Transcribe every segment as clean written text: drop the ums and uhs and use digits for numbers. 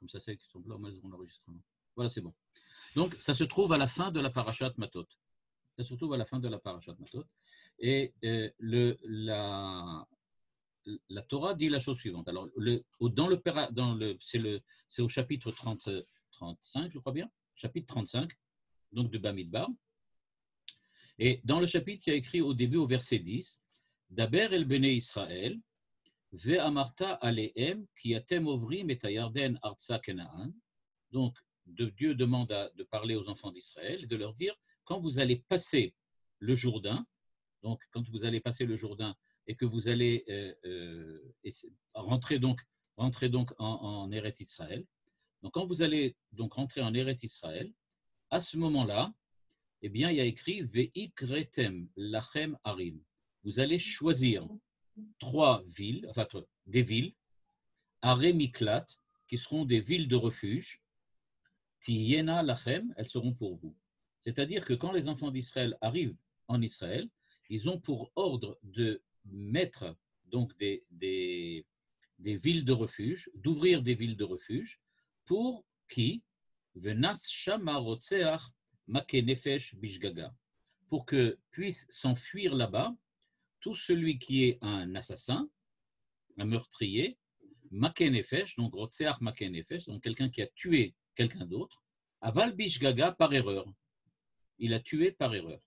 Comme ça, c'est qu'ils sont blancs, mais l'enregistrement. Voilà, c'est bon. Donc, ça se trouve à la fin de la parashat Matot. Ça se trouve à la fin de la parashat Matot. Et la Torah dit la chose suivante. Alors, c'est au chapitre 35, je crois bien, chapitre 35, donc de Bamidbar. Et dans le chapitre, il y a écrit au début, au verset 10, Daber el bene Israël, ve'amarta alehem, ki atem ovrim et ayarden artsa kenaan. Donc, Dieu demande de parler aux enfants d'Israël et de leur dire, quand vous allez passer le Jourdain, donc quand vous allez passer le Jourdain et que vous allez rentrer donc en Eretz Israël, donc quand vous allez donc rentrer en Eretz Israël, à ce moment-là, eh bien, il y a écrit Ve'ikretem lachem arim. Vous allez choisir 3 villes, enfin des villes, Aremiklat, qui seront des villes de refuge, Tiyena lachem, elles seront pour vous. C'est-à-dire que quand les enfants d'Israël arrivent en Israël, ils ont pour ordre de mettre donc des villes de refuge, d'ouvrir des villes de refuge, pour qui Venas shama rotzeach make nefesh bishgaga, pour que puisse s'enfuir là-bas tout celui qui est un assassin, un meurtrier, make nefesh, donc rotzeach make nefesh, donc quelqu'un qui a tué quelqu'un d'autre, aval bishgaga par erreur. Il a tué par erreur.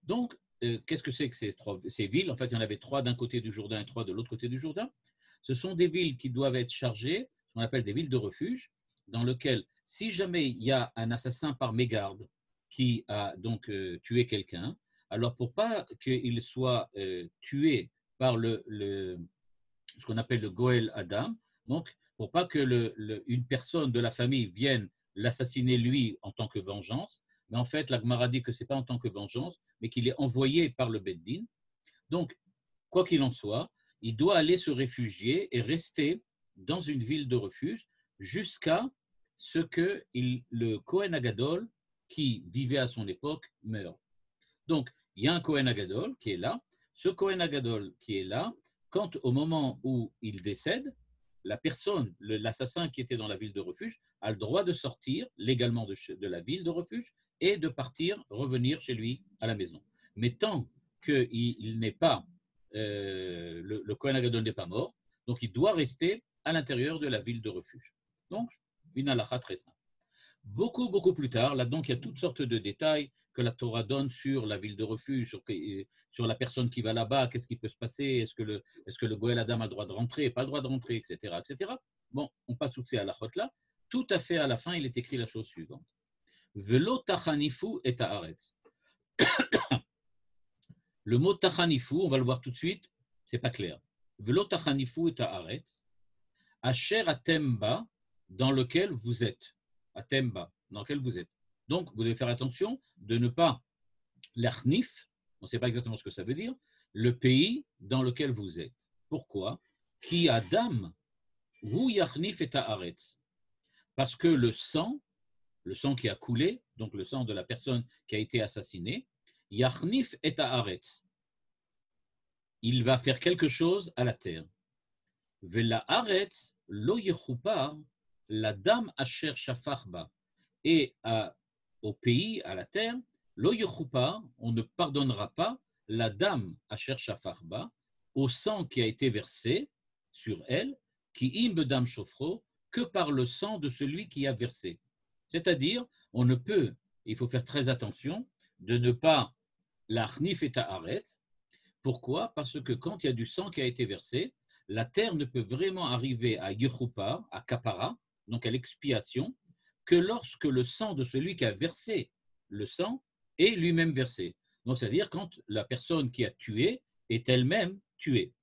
Donc, qu'est-ce que c'est que ces villes? En fait, il y en avait 3 d'un côté du Jourdain et 3 de l'autre côté du Jourdain. Ce sont des villes qui doivent être chargées, ce qu'on appelle des villes de refuge, dans lesquelles, si jamais il y a un assassin par mégarde qui a donc tué quelqu'un, alors pour pas qu'il soit tué par ce qu'on appelle le Goël Adam, donc pour pas que une personne de la famille vienne l'assassiner lui en tant que vengeance, mais en fait, la Gemara dit que ce n'est pas en tant que vengeance, mais qu'il est envoyé par le Beddin. Donc, quoi qu'il en soit, il doit aller se réfugier et rester dans une ville de refuge jusqu'à ce que le Kohen Agadol, qui vivait à son époque, meure. Donc, il y a un Kohen Agadol qui est là. Ce Kohen Agadol qui est là, quand au moment où il décède, la personne, l'assassin qui était dans la ville de refuge, a le droit de sortir légalement de la ville de refuge et de partir, revenir chez lui à la maison. Mais tant qu'il n'est pas, le Kohen Agadol n'est pas mort, donc il doit rester à l'intérieur de la ville de refuge. Donc, une halakha très simple. Beaucoup plus tard, là donc il y a toutes sortes de détails que la Torah donne sur la ville de refuge, sur la personne qui va là-bas, qu'est-ce qui peut se passer, est-ce que le Goël Adam a le droit de rentrer, pas le droit de rentrer, etc. etc. Bon, on passe toutes ces halakhot-là. Tout à fait à la fin, il est écrit la chose suivante. Velo tachanifu et haaretz. Le mot tachanifu, on va le voir tout de suite, c'est pas clair. Velo tachanifu et haaretz. Asher atemba, dans lequel vous êtes. Atemba, dans lequel vous êtes. Donc, vous devez faire attention de ne pas l'achnif, on ne sait pas exactement ce que ça veut dire, le pays dans lequel vous êtes. Pourquoi? Ki adam, hu yachnif et haaretz. Parce que le sang qui a coulé, donc le sang de la personne qui a été assassinée, yachnif et haaretz. Il va faire quelque chose à la terre. Vela haaretz lo yechupa la dame asher shafachba. Et au pays, à la terre, lo yechupa, on ne pardonnera pas la dame asher shafachba au sang qui a été versé sur elle, qui im bedam shofro, que par le sang de celui qui a versé. C'est-à-dire, on ne peut, il faut faire très attention, de ne pas la chnif et haaretz. Pourquoi? Parce que quand il y a du sang qui a été versé, la terre ne peut vraiment arriver à yechupa, à kapara, donc à l'expiation, que lorsque le sang de celui qui a versé le sang est lui-même versé. Donc, c'est-à-dire quand la personne qui a tué est elle-même tuée.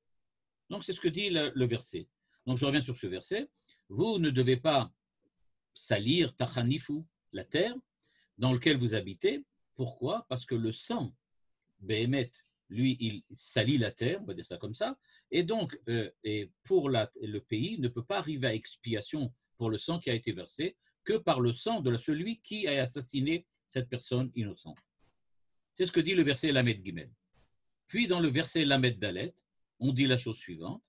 Donc, c'est ce que dit le verset. Donc, je reviens sur ce verset. Vous ne devez pas salir tachanifu, la terre dans laquelle vous habitez. Pourquoi? Parce que le sang, Béhémet, lui, il salit la terre, on va dire ça comme ça, et donc, et pour le pays ne peut pas arriver à expiation pour le sang qui a été versé que par le sang de celui qui a assassiné cette personne innocente. C'est ce que dit le verset Lamed Gimel. Puis dans le verset Lamed Dalet, on dit la chose suivante,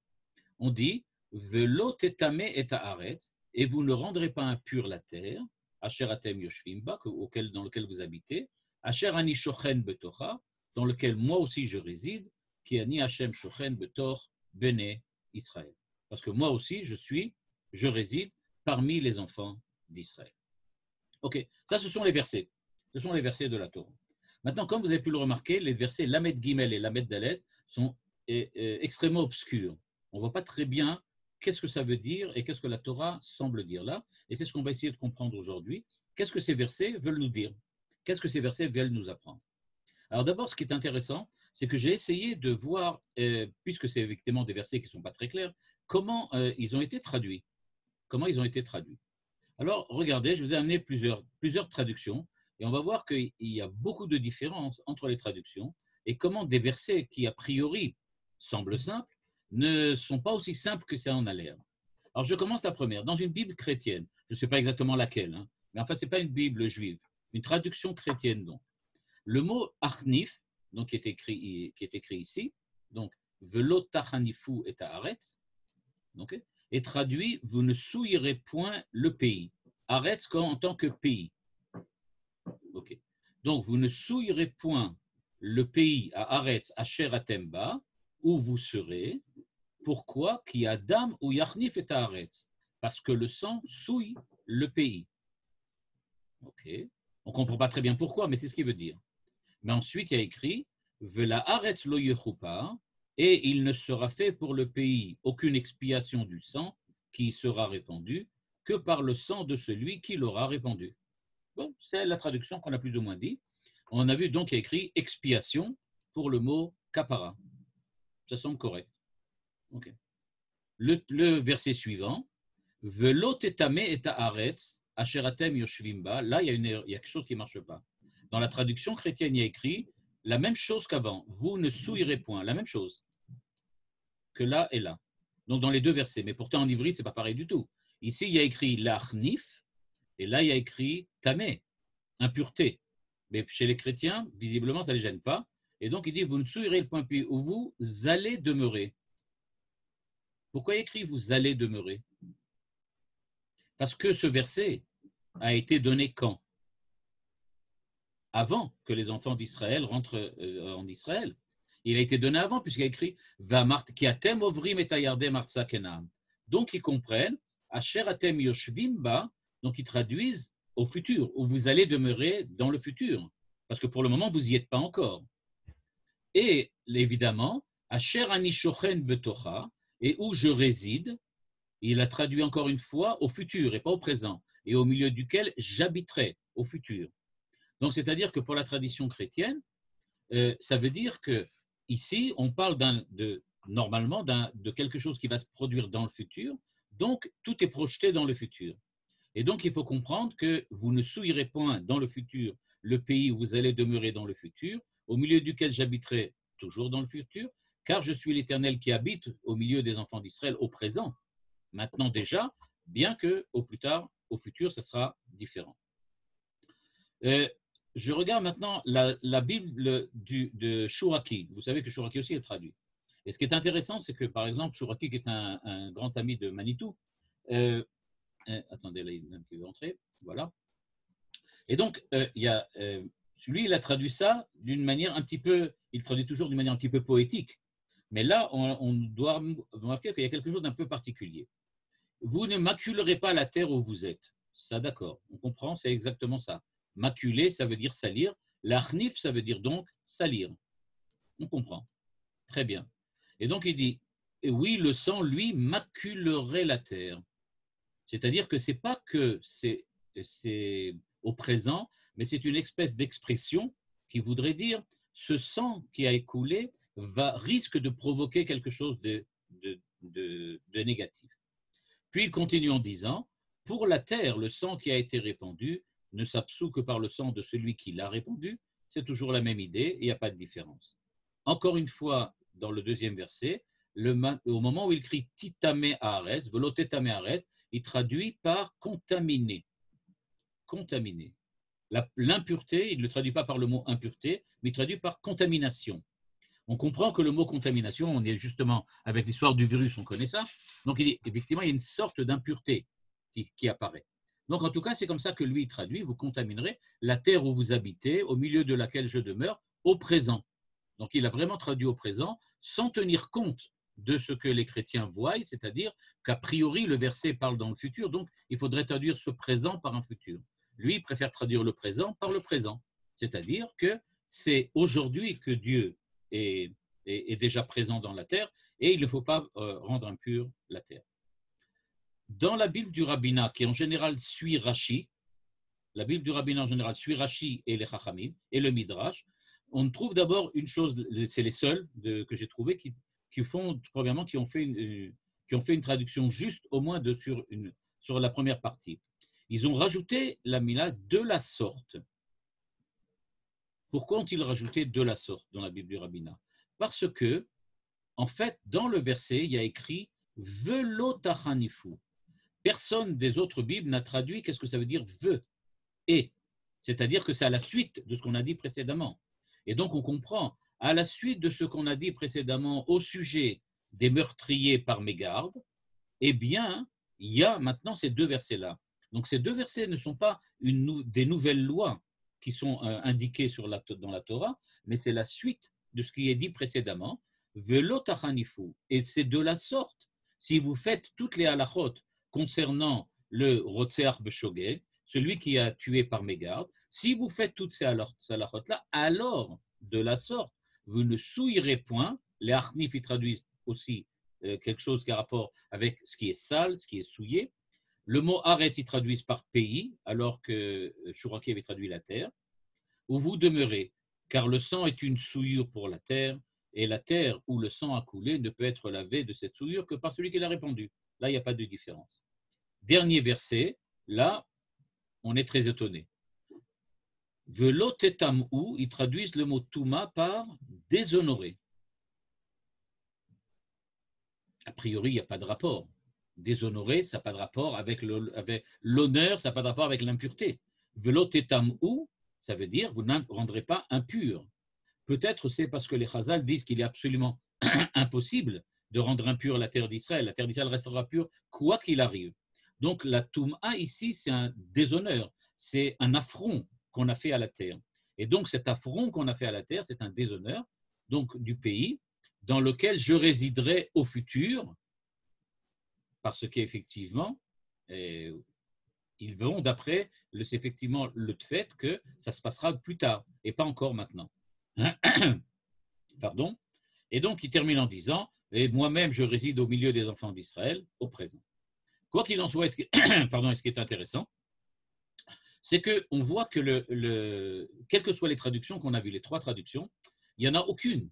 on dit « Velo tetame et haaretz » et vous ne rendrez pas impure la terre, Asher Atem Yoshvimba, dans lequel vous habitez, Asher Ani Shochen Betocha, dans lequel moi aussi je réside, qui Ani Hashem Shochen Betor Bene Israël. Parce que moi aussi je réside parmi les enfants d'Israël. Ok, ça ce sont les versets. Ce sont les versets de la Torah. Maintenant, comme vous avez pu le remarquer, les versets Lamed Gimel et Lamed Dalet sont extrêmement obscurs. On ne voit pas très bien qu'est-ce que ça veut dire et qu'est-ce que la Torah semble dire là. Et c'est ce qu'on va essayer de comprendre aujourd'hui. Qu'est-ce que ces versets veulent nous dire? Qu'est-ce que ces versets veulent nous apprendre? Alors d'abord, ce qui est intéressant, c'est que j'ai essayé de voir, puisque c'est effectivement des versets qui ne sont pas très clairs, comment ils ont été traduits. Comment ils ont été traduits. Alors, regardez, je vous ai amené plusieurs traductions et on va voir qu'il y a beaucoup de différences entre les traductions et comment des versets qui, a priori, semblent simples, ne sont pas aussi simples que ça en a l'air. Alors, je commence la première. Dans une Bible chrétienne, je ne sais pas exactement laquelle, hein, mais enfin, ce n'est pas une Bible juive, une traduction chrétienne donc. Le mot achnif, donc, qui est écrit ici, donc, velo tachanifu et haaretz, okay, est traduit « Vous ne souillerez point le pays ». Haaretz en tant que pays. Okay. Donc, vous ne souillerez point le pays à Haaretz, à Sheratemba, où vous serez. Pourquoi? Qui Adam ou Yachnif et Haaretz. Parce que le sang souille le pays. Ok. On ne comprend pas très bien pourquoi, mais c'est ce qu'il veut dire. Mais ensuite, il y a écrit Vela Haaretz lo yechupa, et il ne sera fait pour le pays aucune expiation du sang qui sera répandu que par le sang de celui qui l'aura répandu. Bon, c'est la traduction qu'on a plus ou moins dit. On a vu donc qu'il y a écrit expiation pour le mot kapara. Ça semble correct. Okay. Le verset suivant, Velo tetame et haaretz asheratem yoshvimba. Là, il y a quelque chose qui ne marche pas. Dans la traduction chrétienne, il y a écrit la même chose qu'avant. Vous ne souillerez point. La même chose que là et là. Donc, dans les deux versets. Mais pourtant, en ivrite, ce n'est pas pareil du tout. Ici, il y a écrit l'achnif, et là, il y a écrit tamé, impureté. Mais chez les chrétiens, visiblement, ça ne les gêne pas. Et donc, il dit, vous ne souillerez le point puis où vous allez demeurer. Pourquoi il écrit vous allez demeurer? Parce que ce verset a été donné quand? Avant que les enfants d'Israël rentrent en Israël. Il a été donné avant, puisqu'il a écrit qui atem ovrim et ayardem artsa kenam. Donc, ils comprennent Asher atem yoshvim ba, donc ils traduisent au futur, où vous allez demeurer dans le futur. Parce que pour le moment, vous n'y êtes pas encore. Et évidemment, Asher ani shochen betocha, et où je réside, il a traduit encore une fois au futur et pas au présent, et au milieu duquel j'habiterai au futur. Donc, c'est-à-dire que pour la tradition chrétienne, ça veut dire que ici, on parle normalement de quelque chose qui va se produire dans le futur, donc tout est projeté dans le futur. Et donc, il faut comprendre que vous ne souillerez point dans le futur le pays où vous allez demeurer dans le futur, au milieu duquel j'habiterai toujours dans le futur, car je suis l'Éternel qui habite au milieu des enfants d'Israël au présent, maintenant déjà, bien que au plus tard, au futur, ça sera différent. Je regarde maintenant la Bible de Shuraki. Vous savez que Shuraki aussi est traduit. Et ce qui est intéressant, c'est que, par exemple, Shuraki, qui est un grand ami de Manitou, attendez, là, il veut entrer. Voilà. Et donc, lui, il a traduit ça d'une manière un petit peu, il traduit toujours d'une manière un petit peu poétique. Mais là, on doit remarquer qu'il y a quelque chose d'un peu particulier. Vous ne maculerez pas la terre où vous êtes. Ça, d'accord. On comprend, c'est exactement ça. Maculer, ça veut dire salir. L'achnif, ça veut dire donc salir. On comprend. Très bien. Et donc, il dit, oui, le sang, lui, maculerait la terre. C'est-à-dire que ce n'est pas que c'est au présent, mais c'est une espèce d'expression qui voudrait dire ce sang qui a écoulé risque de provoquer quelque chose de négatif. Puis il continue en disant, pour la terre, le sang qui a été répandu ne s'absout que par le sang de celui qui l'a répandu. C'est toujours la même idée, il n'y a pas de différence. Encore une fois, dans le deuxième verset, au moment où il crie Titame Haaretz, Velotetame Haaretz, il traduit par contaminé. Contaminé. L'impureté, il ne le traduit pas par le mot impureté, mais il traduit par contamination. On comprend que le mot contamination, on est justement avec l'histoire du virus, on connaît ça. Donc, effectivement, il y a une sorte d'impureté. qui apparaît. Donc, en tout cas, c'est comme ça que lui traduit, vous contaminerez la terre où vous habitez, au milieu de laquelle je demeure, au présent. Donc, il a vraiment traduit au présent, sans tenir compte de ce que les chrétiens voient, c'est-à-dire qu'a priori, le verset parle dans le futur, donc il faudrait traduire ce présent par un futur. Lui, il préfère traduire le présent par le présent, c'est-à-dire que c'est aujourd'hui que Dieu est déjà présent dans la terre et il ne faut pas rendre impure la terre. Dans la Bible du rabbinat, qui en général suit Rashi, la Bible du rabbinat en général suit Rashi et les Chachamim et le Midrash, on trouve d'abord une chose, c'est les seuls que j'ai trouvés qui ont fait une traduction juste au moins sur la première partie. Ils ont rajouté la mila de la sorte. Pourquoi ont-ils rajouté de la sorte dans la Bible du rabbinat? Parce que, en fait, dans le verset, il y a écrit Velo tachanifu. Personne des autres Bibles n'a traduit qu'est-ce que ça veut dire ve et. C'est-à-dire que c'est à la suite de ce qu'on a dit précédemment. Et donc, on comprend, à la suite de ce qu'on a dit précédemment au sujet des meurtriers par mégarde, eh bien, il y a maintenant ces deux versets-là. Donc, ces deux versets ne sont pas des nouvelles lois qui sont indiquées dans la Torah, mais c'est la suite de ce qui est dit précédemment. Velo tachanifu. Et c'est de la sorte, si vous faites toutes les halachot concernant le Rotzeach Beshogeg, celui qui a tué par mégarde, si vous faites toutes ces halachot-là, alors, de la sorte, vous ne souillerez point, les Arnif, ils traduisent aussi quelque chose qui a rapport avec ce qui est sale, ce qui est souillé. Le mot Aretz, ils traduisent par pays, alors que Chouraki avait traduit la terre, où vous demeurez, car le sang est une souillure pour la terre, et la terre où le sang a coulé ne peut être lavée de cette souillure que par celui qui l'a répandue. Là, il n'y a pas de différence. Dernier verset, là, on est très étonné. Velo tetamou, ils traduisent le mot touma par déshonoré. A priori, il n'y a pas de rapport. Déshonoré, ça n'a pas de rapport avec l'honneur, ça n'a pas de rapport avec l'impureté. Velo tetamou, ça veut dire vous ne rendrez pas impur. Peut-être c'est parce que les Chazal disent qu'il est absolument impossible de rendre impure la terre d'Israël. La terre d'Israël restera pure quoi qu'il arrive. Donc la Touma ici, c'est un déshonneur, c'est un affront qu'on a fait à la terre. Et donc cet affront qu'on a fait à la terre, c'est un déshonneur donc, du pays dans lequel je résiderai au futur, parce qu'effectivement, ils verront d'après effectivement le fait que ça se passera plus tard et pas encore maintenant. Pardon. Et donc, il termine en disant « Et moi-même, je réside au milieu des enfants d'Israël au présent. » Quoi qu'il en soit, ce qui est intéressant, c'est qu'on voit que quelles que soient les traductions qu'on a vues, les trois traductions, il n'y en a aucune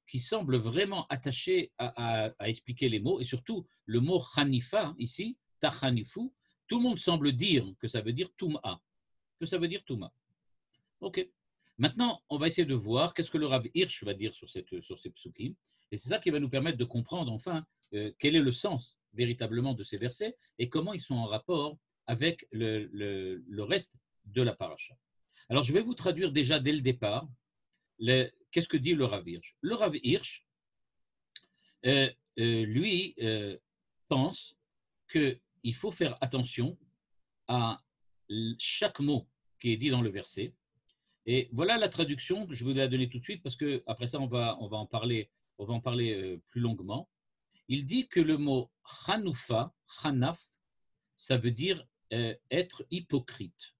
qui semble vraiment attachée à expliquer les mots, et surtout le mot Hanifa, ici, Tachanifu, tout le monde semble dire que ça veut dire Touma. Ok. Maintenant, on va essayer de voir qu'est-ce que le Rav Hirsch va dire sur ces psukim. Et c'est ça qui va nous permettre de comprendre enfin quel est le sens véritablement de ces versets et comment ils sont en rapport avec le reste de la paracha. Alors, je vais vous traduire déjà dès le départ qu'est-ce que dit le Rav Hirsch. Le Rav Hirsch, lui, pense qu'il faut faire attention à chaque mot qui est dit dans le verset. Et voilà la traduction, je vous la donner tout de suite parce qu'après ça, on va en parler plus longuement. Il dit que le mot Hanoufa, Hanaf, ça veut dire être hypocrite.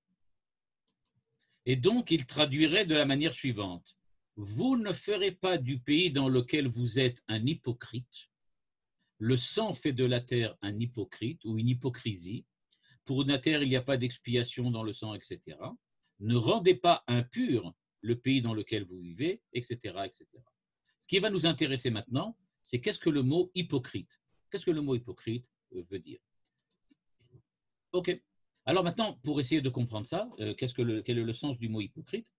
Et donc, il traduirait de la manière suivante. Vous ne ferez pas du pays dans lequel vous êtes un hypocrite. Le sang fait de la terre un hypocrite ou une hypocrisie. Pour la terre, il n'y a pas d'expiation dans le sang, etc. Ne rendez pas impur le pays dans lequel vous vivez, etc., etc. Ce qui va nous intéresser maintenant, c'est qu'est-ce que le mot hypocrite? Qu'est-ce que le mot hypocrite veut dire? Ok. Alors maintenant, pour essayer de comprendre ça, quel est le sens du mot hypocrite?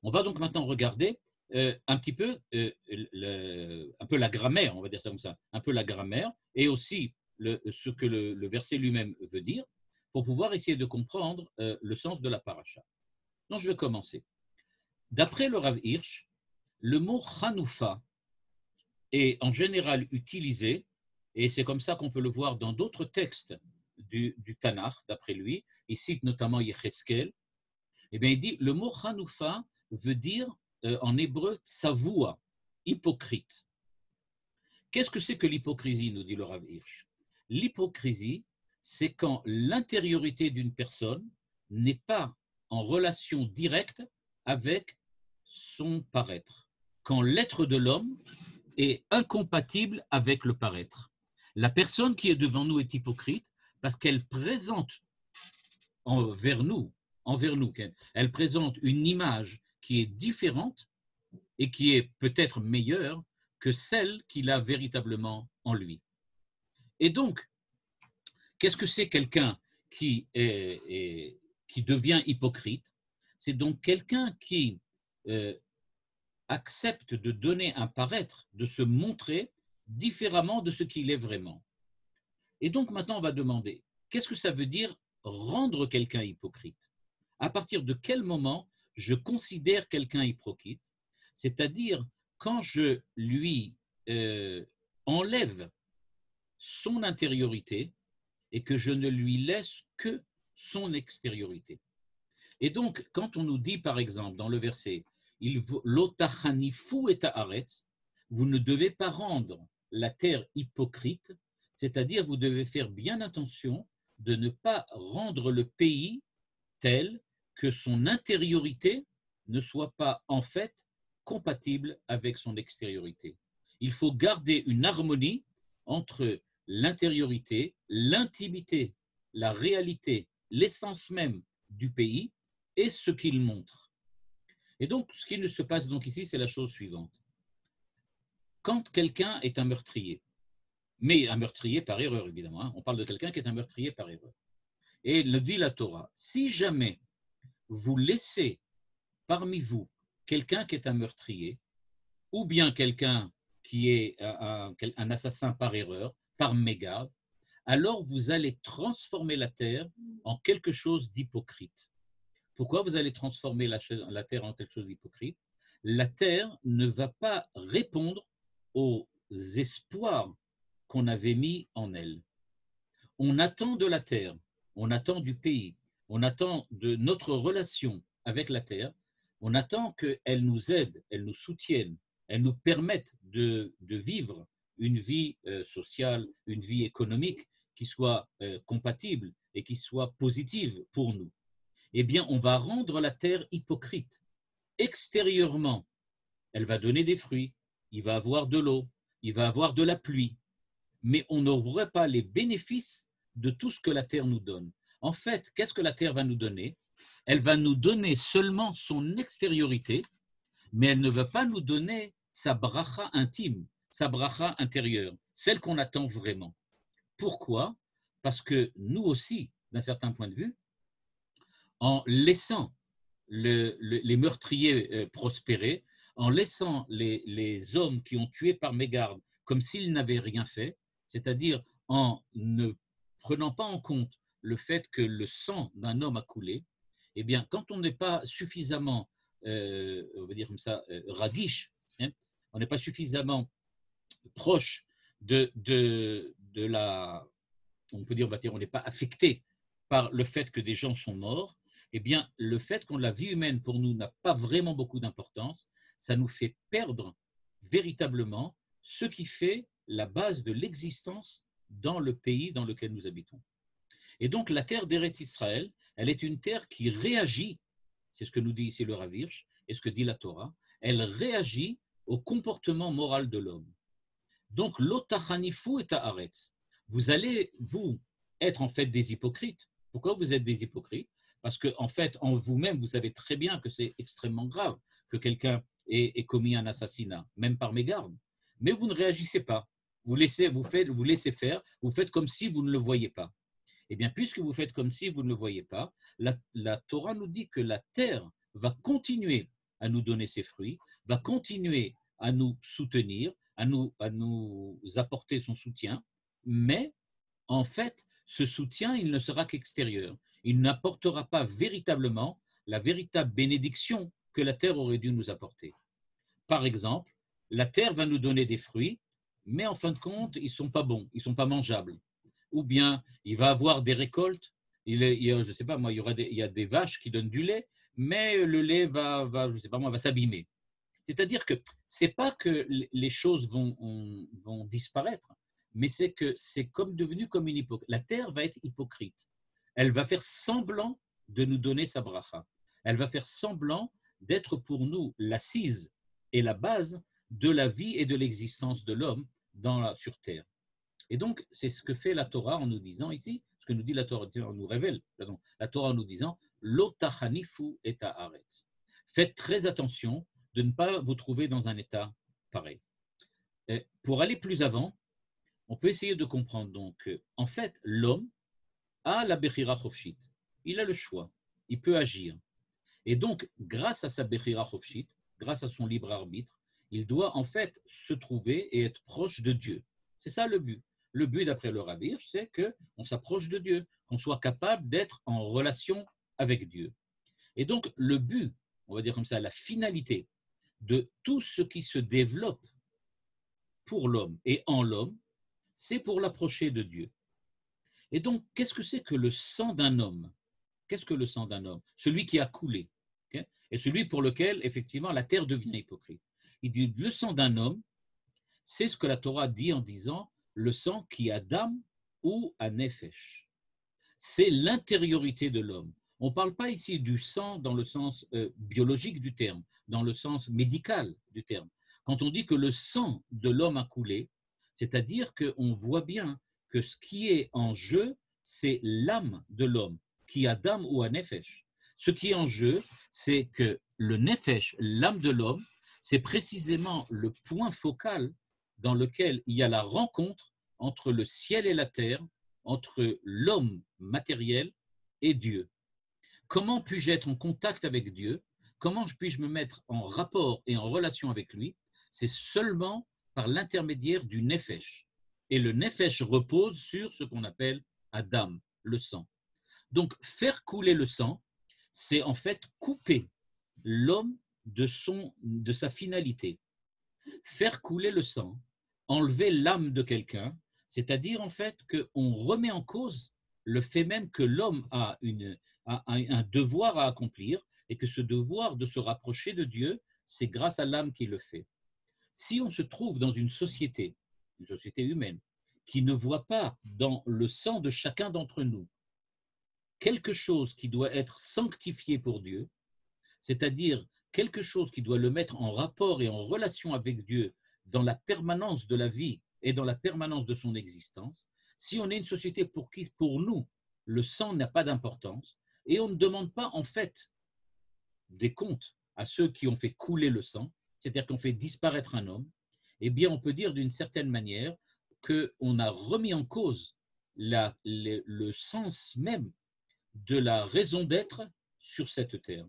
On va donc maintenant regarder un petit peu, un peu la grammaire, on va dire ça comme ça, un peu la grammaire et aussi ce que le verset lui-même veut dire, pour pouvoir essayer de comprendre le sens de la paracha. Donc, je vais commencer. D'après le Rav Hirsch, le mot Hanoufa est en général utilisé et c'est comme ça qu'on peut le voir dans d'autres textes du Tanakh, d'après lui. Il cite notamment Yecheskel. Eh bien, il dit, le mot Hanoufa veut dire en hébreu tsavoua, hypocrite. Qu'est-ce que c'est que l'hypocrisie, nous dit le Rav Hirsch? L'hypocrisie, c'est quand l'intériorité d'une personne n'est pas en relation directe avec son paraître, quand l'être de l'homme est incompatible avec le paraître. La personne qui est devant nous est hypocrite parce qu'elle présente envers nous, elle présente une image qui est différente et qui est peut-être meilleure que celle qu'il a véritablement en lui. Et donc, qu'est-ce que c'est quelqu'un qui devient hypocrite? C'est donc quelqu'un qui accepte de donner un paraître, de se montrer différemment de ce qu'il est vraiment. Et donc maintenant, on va demander, qu'est-ce que ça veut dire rendre quelqu'un hypocrite? À partir de quel moment je considère quelqu'un hypocrite? C'est-à-dire quand je lui enlève son intériorité et que je ne lui laisse que son extériorité. Et donc, quand on nous dit, par exemple, dans le verset, l'otachanifu et haaretz, vous ne devez pas rendre la terre hypocrite, c'est-à-dire vous devez faire bien attention de ne pas rendre le pays tel que son intériorité ne soit pas en fait compatible avec son extériorité. Il faut garder une harmonie entre l'intériorité, l'intimité, la réalité, l'essence même du pays et ce qu'il montre. Et donc, ce qui ne se passe donc ici, c'est la chose suivante. Quand quelqu'un est un meurtrier, mais un meurtrier par erreur, évidemment, hein, on parle de quelqu'un qui est un meurtrier par erreur. Et le dit la Torah, si jamais vous laissez parmi vous quelqu'un qui est un meurtrier, ou bien quelqu'un qui est un assassin par erreur, par mégarde, alors vous allez transformer la terre en quelque chose d'hypocrite. Pourquoi vous allez transformer la terre en quelque chose d'hypocrite? La terre ne va pas répondre aux espoirs qu'on avait mis en elle. On attend de la terre, on attend du pays, on attend de notre relation avec la terre, on attend qu'elle nous aide, elle nous soutienne, elle nous permette de vivre une vie sociale, une vie économique qui soit compatible et qui soit positive pour nous. Eh bien, on va rendre la terre hypocrite. Extérieurement, elle va donner des fruits, il va avoir de l'eau, il va avoir de la pluie, mais on n'aurait pas les bénéfices de tout ce que la terre nous donne. En fait, qu'est-ce que la terre va nous donner? Elle va nous donner seulement son extériorité, mais elle ne va pas nous donner sa bracha intime, sa bracha intérieure, celle qu'on attend vraiment. Pourquoi? Parce que nous aussi, d'un certain point de vue, en laissant les meurtriers prospérer, en laissant les hommes qui ont tué par mégarde comme s'ils n'avaient rien fait, c'est-à-dire en ne prenant pas en compte le fait que le sang d'un homme a coulé, eh bien, quand on n'est pas suffisamment, on va dire comme ça, ragish, hein, on n'est pas suffisamment proche de la, on peut dire, on n'est pas affecté par le fait que des gens sont morts, eh bien, le fait que la vie humaine pour nous n'a pas vraiment beaucoup d'importance, ça nous fait perdre véritablement ce qui fait la base de l'existence dans le pays dans lequel nous habitons. Et donc, la terre d'Eretz Israël, elle est une terre qui réagit, c'est ce que nous dit ici le Rav Hirsch, et ce que dit la Torah, elle réagit au comportement moral de l'homme. Donc, l'otachanifu et haaretz, vous allez, vous, être en fait des hypocrites. Pourquoi vous êtes des hypocrites? Parce que, en fait, en vous-même, vous savez très bien que c'est extrêmement grave que quelqu'un ait commis un assassinat, même par mégarde. Mais vous ne réagissez pas. Vous laissez faire, vous faites comme si vous ne le voyez pas. Eh bien, puisque vous faites comme si vous ne le voyez pas, la Torah nous dit que la terre va continuer à nous donner ses fruits, va continuer à nous soutenir, à nous apporter son soutien, mais en fait, ce soutien, il ne sera qu'extérieur. Il n'apportera pas véritablement la véritable bénédiction que la terre aurait dû nous apporter. Par exemple, la terre va nous donner des fruits mais en fin de compte, ils ne sont pas bons, ils ne sont pas mangeables. Ou bien, il va avoir des récoltes, je ne sais pas moi, il y a des vaches qui donnent du lait, mais le lait je sais pas moi, va s'abîmer. C'est-à-dire que ce n'est pas que les choses vont disparaître, mais c'est que c'est comme devenu comme une hypocrite. La terre va être hypocrite. Elle va faire semblant de nous donner sa bracha. Elle va faire semblant d'être pour nous l'assise et la base de la vie et de l'existence de l'homme sur terre. Et donc, c'est ce que fait la Torah en nous disant ici, ce que nous dit la Torah, on nous révèle, pardon, la Torah en nous disant Lo tachanifu et haaretz. Faites très attention de ne pas vous trouver dans un état pareil. Et pour aller plus avant, on peut essayer de comprendre donc, en fait, l'homme a la Bechira Chofshit. Il a le choix, il peut agir. Et donc, grâce à sa Bechira Chofshit, grâce à son libre arbitre, il doit en fait se trouver et être proche de Dieu. C'est ça le but. Le but, d'après le Rabbi, c'est qu'on s'approche de Dieu, qu'on soit capable d'être en relation avec Dieu. Et donc, le but, on va dire comme ça, la finalité de tout ce qui se développe pour l'homme et en l'homme, c'est pour l'approcher de Dieu. Et donc, qu'est-ce que c'est que le sang d'un homme? Qu'est-ce que le sang d'un homme? Celui qui a coulé, okay? Et celui pour lequel, effectivement, la terre devient hypocrite. Il dit, le sang d'un homme, c'est ce que la Torah dit en disant, le sang qui a d'âme ou a nefesh. C'est l'intériorité de l'homme. On ne parle pas ici du sang dans le sens biologique du terme, dans le sens médical du terme. Quand on dit que le sang de l'homme a coulé, c'est-à-dire qu'on voit bien que ce qui est en jeu, c'est l'âme de l'homme, qui a d'âme ou a nefesh. Ce qui est en jeu, c'est que le nefesh, l'âme de l'homme, c'est précisément le point focal dans lequel il y a la rencontre entre le ciel et la terre, entre l'homme matériel et Dieu. Comment puis-je être en contact avec Dieu? Comment puis-je me mettre en rapport et en relation avec lui? C'est seulement par l'intermédiaire du nefesh. Et le nefesh repose sur ce qu'on appelle Adam, le sang. Donc, faire couler le sang, c'est en fait couper l'homme de sa finalité. Faire couler le sang, enlever l'âme de quelqu'un, c'est-à-dire en fait qu'on remet en cause le fait même que l'homme a un devoir à accomplir et que ce devoir de se rapprocher de Dieu, c'est grâce à l'âme qu'il le fait. Si on se trouve dans une société humaine, qui ne voit pas dans le sang de chacun d'entre nous quelque chose qui doit être sanctifié pour Dieu, c'est-à-dire quelque chose qui doit le mettre en rapport et en relation avec Dieu dans la permanence de la vie et dans la permanence de son existence, si on est une société pour qui, pour nous, le sang n'a pas d'importance, et on ne demande pas en fait des comptes à ceux qui ont fait couler le sang, c'est-à-dire qu'on fait disparaître un homme, eh bien on peut dire d'une certaine manière qu'on a remis en cause le sens même de la raison d'être sur cette terre.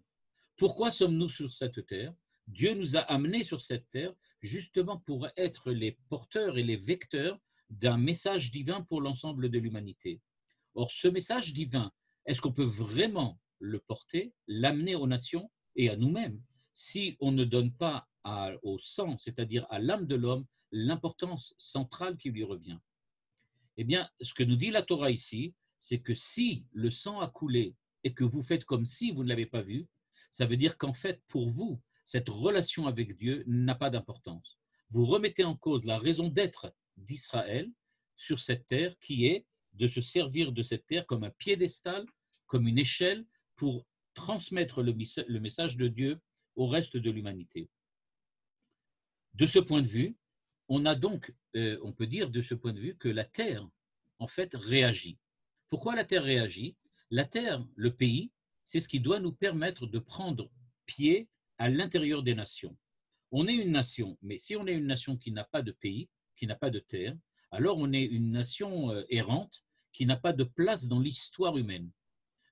Pourquoi sommes-nous sur cette terre? Dieu nous a amenés sur cette terre justement pour être les porteurs et les vecteurs d'un message divin pour l'ensemble de l'humanité. Or, ce message divin, est-ce qu'on peut vraiment le porter, l'amener aux nations et à nous-mêmes, si on ne donne pas au sang, c'est-à-dire à l'âme de l'homme, l'importance centrale qui lui revient? Eh bien, ce que nous dit la Torah ici, c'est que si le sang a coulé et que vous faites comme si vous ne l'avez pas vu, ça veut dire qu'en fait, pour vous, cette relation avec Dieu n'a pas d'importance. Vous remettez en cause la raison d'être d'Israël sur cette terre, qui est de se servir de cette terre comme un piédestal, comme une échelle pour transmettre le message de Dieu au reste de l'humanité. De ce point de vue, on a donc, on peut dire de ce point de vue que la terre, en fait, réagit. Pourquoi la terre réagit? La terre, le pays, c'est ce qui doit nous permettre de prendre pied à l'intérieur des nations. On est une nation, mais si on est une nation qui n'a pas de pays, qui n'a pas de terre, alors on est une nation errante qui n'a pas de place dans l'histoire humaine.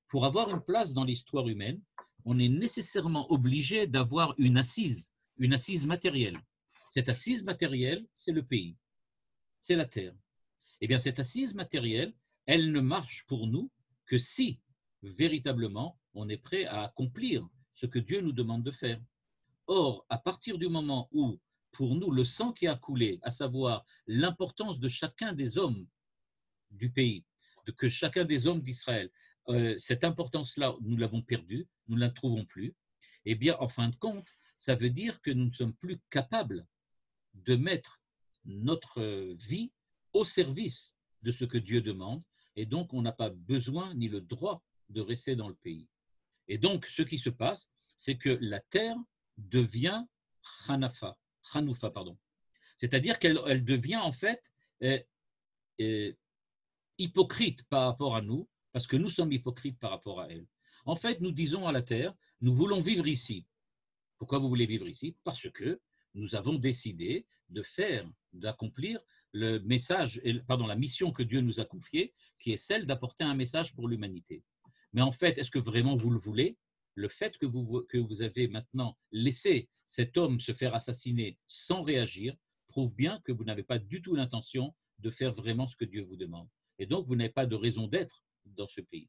Pour avoir une place dans l'histoire humaine, on est nécessairement obligé d'avoir une assise matérielle. Cette assise matérielle, c'est le pays, c'est la terre. Eh bien, cette assise matérielle, elle ne marche pour nous que si, véritablement, on est prêt à accomplir ce que Dieu nous demande de faire. Or, à partir du moment où pour nous le sang qui a coulé, à savoir l'importance de chacun des hommes du pays, que chacun des hommes d'Israël, cette importance-là, nous l'avons perdue, nous ne la trouvons plus, eh bien, en fin de compte, ça veut dire que nous ne sommes plus capables de mettre notre vie au service de ce que Dieu demande, et donc on n'a pas besoin ni le droit de rester dans le pays. Et donc, ce qui se passe, c'est que la terre devient Hanoufa, pardon. C'est-à-dire qu'elle devient en fait hypocrite par rapport à nous, parce que nous sommes hypocrites par rapport à elle. En fait, nous disons à la terre, nous voulons vivre ici. Pourquoi vous voulez vivre ici? Parce que nous avons décidé d'accomplir le message, la mission que Dieu nous a confiée, qui est celle d'apporter un message pour l'humanité. Mais en fait, est-ce que vraiment vous le voulez? Le fait que vous avez maintenant laissé cet homme se faire assassiner sans réagir prouve bien que vous n'avez pas du tout l'intention de faire vraiment ce que Dieu vous demande. Et donc, vous n'avez pas de raison d'être dans ce pays.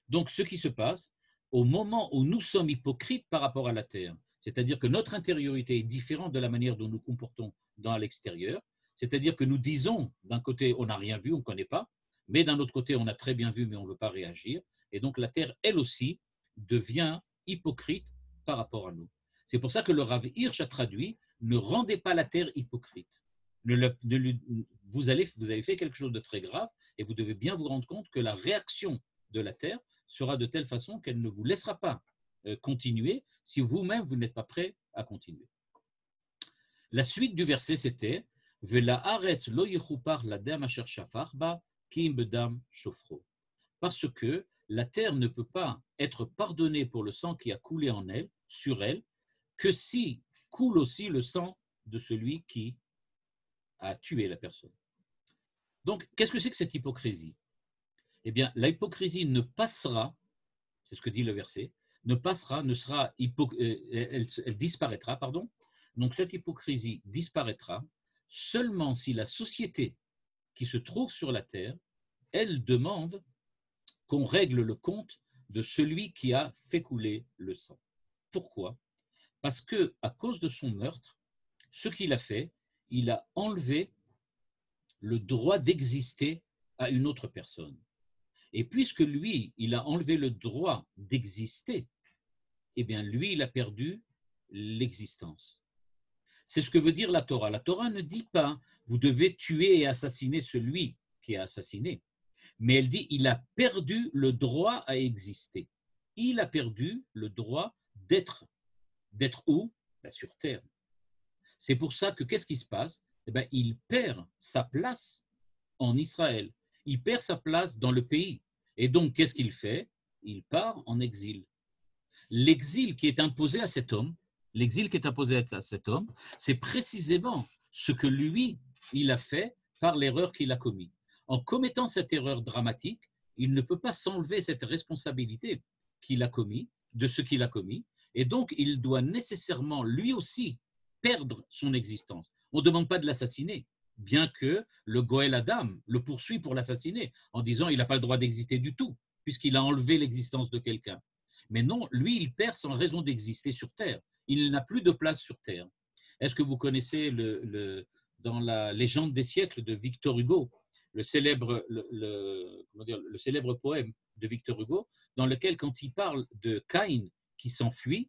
Donc, ce qui se passe, au moment où nous sommes hypocrites par rapport à la terre, c'est-à-dire que notre intériorité est différente de la manière dont nous comportons dans l'extérieur, c'est-à-dire que nous disons, d'un côté, on n'a rien vu, on ne connaît pas, mais d'un autre côté, on a très bien vu, mais on ne veut pas réagir. Et donc, la terre, elle aussi, devient hypocrite par rapport à nous. C'est pour ça que le Rav Hirsch a traduit « Ne rendez pas la terre hypocrite ». Vous avez fait quelque chose de très grave et vous devez bien vous rendre compte que la réaction de la terre sera de telle façon qu'elle ne vous laissera pas continuer si vous-même vous n'êtes pas prêt à continuer. La suite du verset c'était parce que la terre ne peut pas être pardonnée pour le sang qui a coulé en elle, sur elle, que si coule aussi le sang de celui qui a tué la personne. Donc, qu'est-ce que c'est que cette hypocrisie? Eh bien, la hypocrisie ne passera, c'est ce que dit le verset, elle disparaîtra, pardon. Donc, cette hypocrisie disparaîtra seulement si la société qui se trouve sur la terre, elle demande qu'on règle le compte de celui qui a fait couler le sang. Pourquoi? Parce que, à cause de son meurtre, ce qu'il a fait, il a enlevé le droit d'exister à une autre personne. Et puisque lui, il a enlevé le droit d'exister, eh bien, lui, il a perdu l'existence. C'est ce que veut dire la Torah. La Torah ne dit pas « vous devez tuer et assassiner celui qui a assassiné », mais elle dit « il a perdu le droit à exister ». Il a perdu le droit d'être. D'être où? Ben, sur terre. C'est pour ça que qu'est-ce qui se passe? Eh bien, il perd sa place en Israël. Il perd sa place dans le pays. Et donc, qu'est-ce qu'il fait? Il part en exil. L'exil qui est imposé à cet homme, c'est précisément ce que lui, il a fait par l'erreur qu'il a commise. En commettant cette erreur dramatique, il ne peut pas s'enlever cette responsabilité qu'il a commis, de ce qu'il a commis, et donc il doit nécessairement lui aussi perdre son existence. On ne demande pas de l'assassiner, bien que le Goël Adam le poursuit pour l'assassiner, en disant il n'a pas le droit d'exister du tout, puisqu'il a enlevé l'existence de quelqu'un. Mais non, lui, il perd sans raison d'exister sur Terre. Il n'a plus de place sur Terre. Est-ce que vous connaissez dans la légende des siècles de Victor Hugo, le célèbre poème de Victor Hugo, dans lequel, quand il parle de Caïn qui s'enfuit,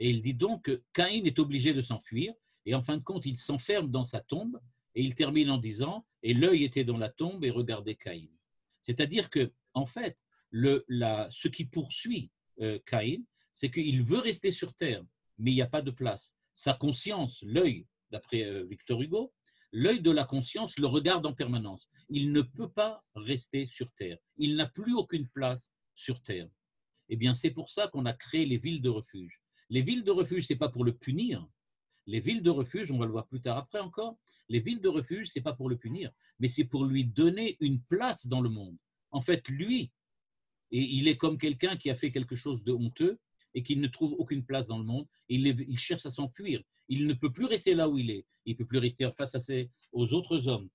et il dit donc que Caïn est obligé de s'enfuir, et en fin de compte, il s'enferme dans sa tombe, et il termine en disant « Et l'œil était dans la tombe et regardait Caïn ». C'est-à-dire que, en fait, ce qui poursuit Caïn, c'est qu'il veut rester sur terre, mais il n'y a pas de place. Sa conscience, l'œil, d'après Victor Hugo, l'œil de la conscience le regarde en permanence. Il ne peut pas rester sur terre. Il n'a plus aucune place sur terre. Eh bien, c'est pour ça qu'on a créé les villes de refuge. Les villes de refuge, ce n'est pas pour le punir. Les villes de refuge, on va le voir plus tard après encore, les villes de refuge, ce n'est pas pour le punir, mais c'est pour lui donner une place dans le monde. En fait, lui, et il est comme quelqu'un qui a fait quelque chose de honteux et qui ne trouve aucune place dans le monde. Il cherche à s'enfuir. Il ne peut plus rester là où il est. Il ne peut plus rester face aux autres hommes.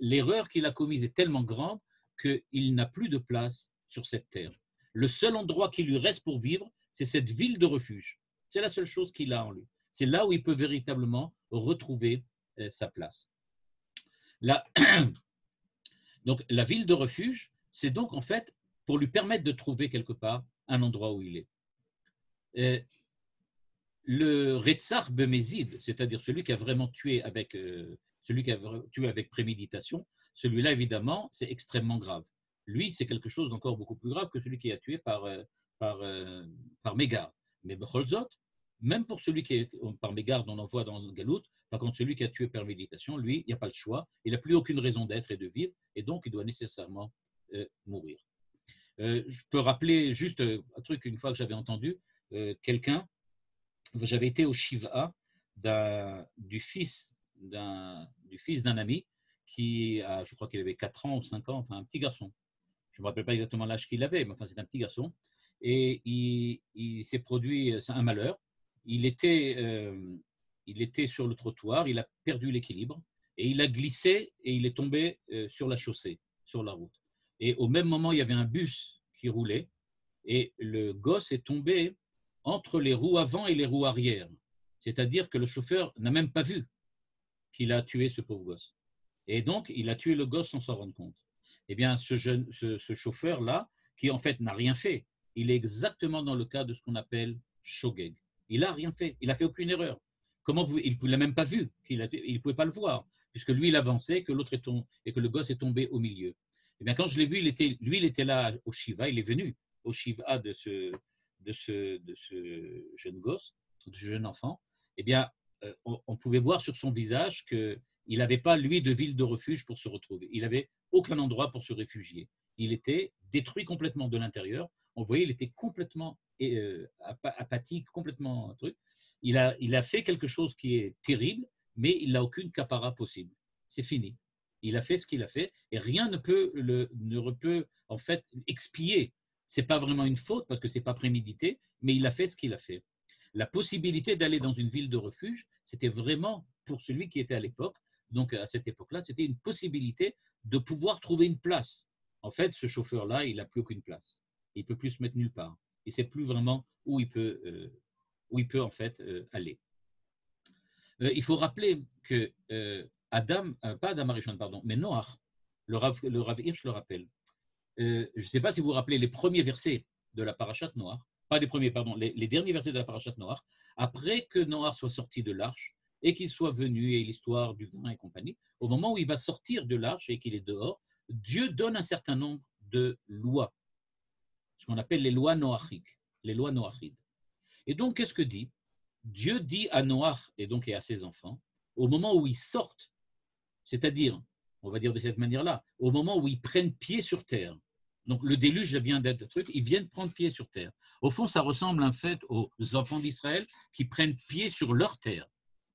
L'erreur qu'il a commise est tellement grande qu'il n'a plus de place sur cette terre. Le seul endroit qui lui reste pour vivre, c'est cette ville de refuge. C'est la seule chose qu'il a en lui. C'est là où il peut véritablement retrouver sa place. Donc, la ville de refuge, c'est donc en fait pour lui permettre de trouver quelque part un endroit où il est. Le Retzach Bemezid, c'est-à-dire celui qui a vraiment tué avec, préméditation, celui-là, évidemment, c'est extrêmement grave. Lui, c'est quelque chose d'encore beaucoup plus grave que celui qui a tué par mégarde. Mais Becholzot, même pour celui qui est par mégarde, on en voit dans le Galout, par contre, celui qui a tué par méditation, lui, il n'y a pas le choix, il n'a plus aucune raison d'être et de vivre, et donc il doit nécessairement mourir. Je peux rappeler juste un truc, une fois que j'avais entendu quelqu'un, j'avais été au Shiva du fils d'un ami qui a, je crois qu'il avait 4 ans ou 5 ans, enfin un petit garçon. Je ne me rappelle pas exactement l'âge qu'il avait, mais enfin c'est un petit garçon. Et il s'est produit un malheur. Il était sur le trottoir, il a perdu l'équilibre et il a glissé et il est tombé sur la chaussée, sur la route. Et au même moment, il y avait un bus qui roulait et le gosse est tombé entre les roues avant et les roues arrière. C'est-à-dire que le chauffeur n'a même pas vu qu'il a tué ce pauvre gosse. Et donc, il a tué le gosse sans s'en rendre compte. Eh bien, ce chauffeur-là, qui en fait n'a rien fait, il est exactement dans le cas de ce qu'on appelle shogeg. Il n'a rien fait, il n'a fait aucune erreur. Comment il ne l'a même pas vu, il ne pouvait pas le voir, puisque lui, il avançait et que le gosse est tombé au milieu. Eh bien, quand je l'ai vu, il était là au Shiva, il est venu au Shiva de ce jeune gosse, de ce jeune enfant. Eh bien, on pouvait voir sur son visage qu'il n'avait pas, lui, de ville de refuge pour se retrouver. Il n'avait aucun endroit pour se réfugier. Il était détruit complètement de l'intérieur. On voyait, il était complètement apathique, complètement truc. Il a fait quelque chose qui est terrible, mais il n'a aucune capara possible. C'est fini. Il a fait ce qu'il a fait et rien ne peut en fait expier. Ce n'est pas vraiment une faute parce que ce n'est pas prémédité, mais il a fait ce qu'il a fait. La possibilité d'aller dans une ville de refuge, c'était vraiment pour celui qui était à l'époque, donc à cette époque-là, c'était une possibilité de pouvoir trouver une place. En fait, ce chauffeur-là, il n'a plus aucune place. Il ne peut plus se mettre nulle part. Il ne sait plus vraiment où il peut en fait aller. Il faut rappeler que pas Adam Arishon, pardon, mais Noach, le Rav Hirsch le rappelle. Je ne sais pas si vous vous rappelez les premiers versets de la Parashat Noach, pas les premiers, pardon, les derniers versets de la Parashat Noach, après que Noach soit sorti de l'arche et qu'il soit venu, et l'histoire du vin et compagnie, au moment où il va sortir de l'arche et qu'il est dehors, Dieu donne un certain nombre de lois, ce qu'on appelle les lois noachiques, les lois noachides. Et donc, qu'est-ce que dit Dieu dit à Noach et à ses enfants, au moment où ils sortent, c'est-à-dire, on va dire de cette manière-là, au moment où ils prennent pied sur terre. Donc le déluge vient d'être un truc, ils viennent prendre pied sur terre. Au fond, ça ressemble en fait aux enfants d'Israël qui prennent pied sur leur terre.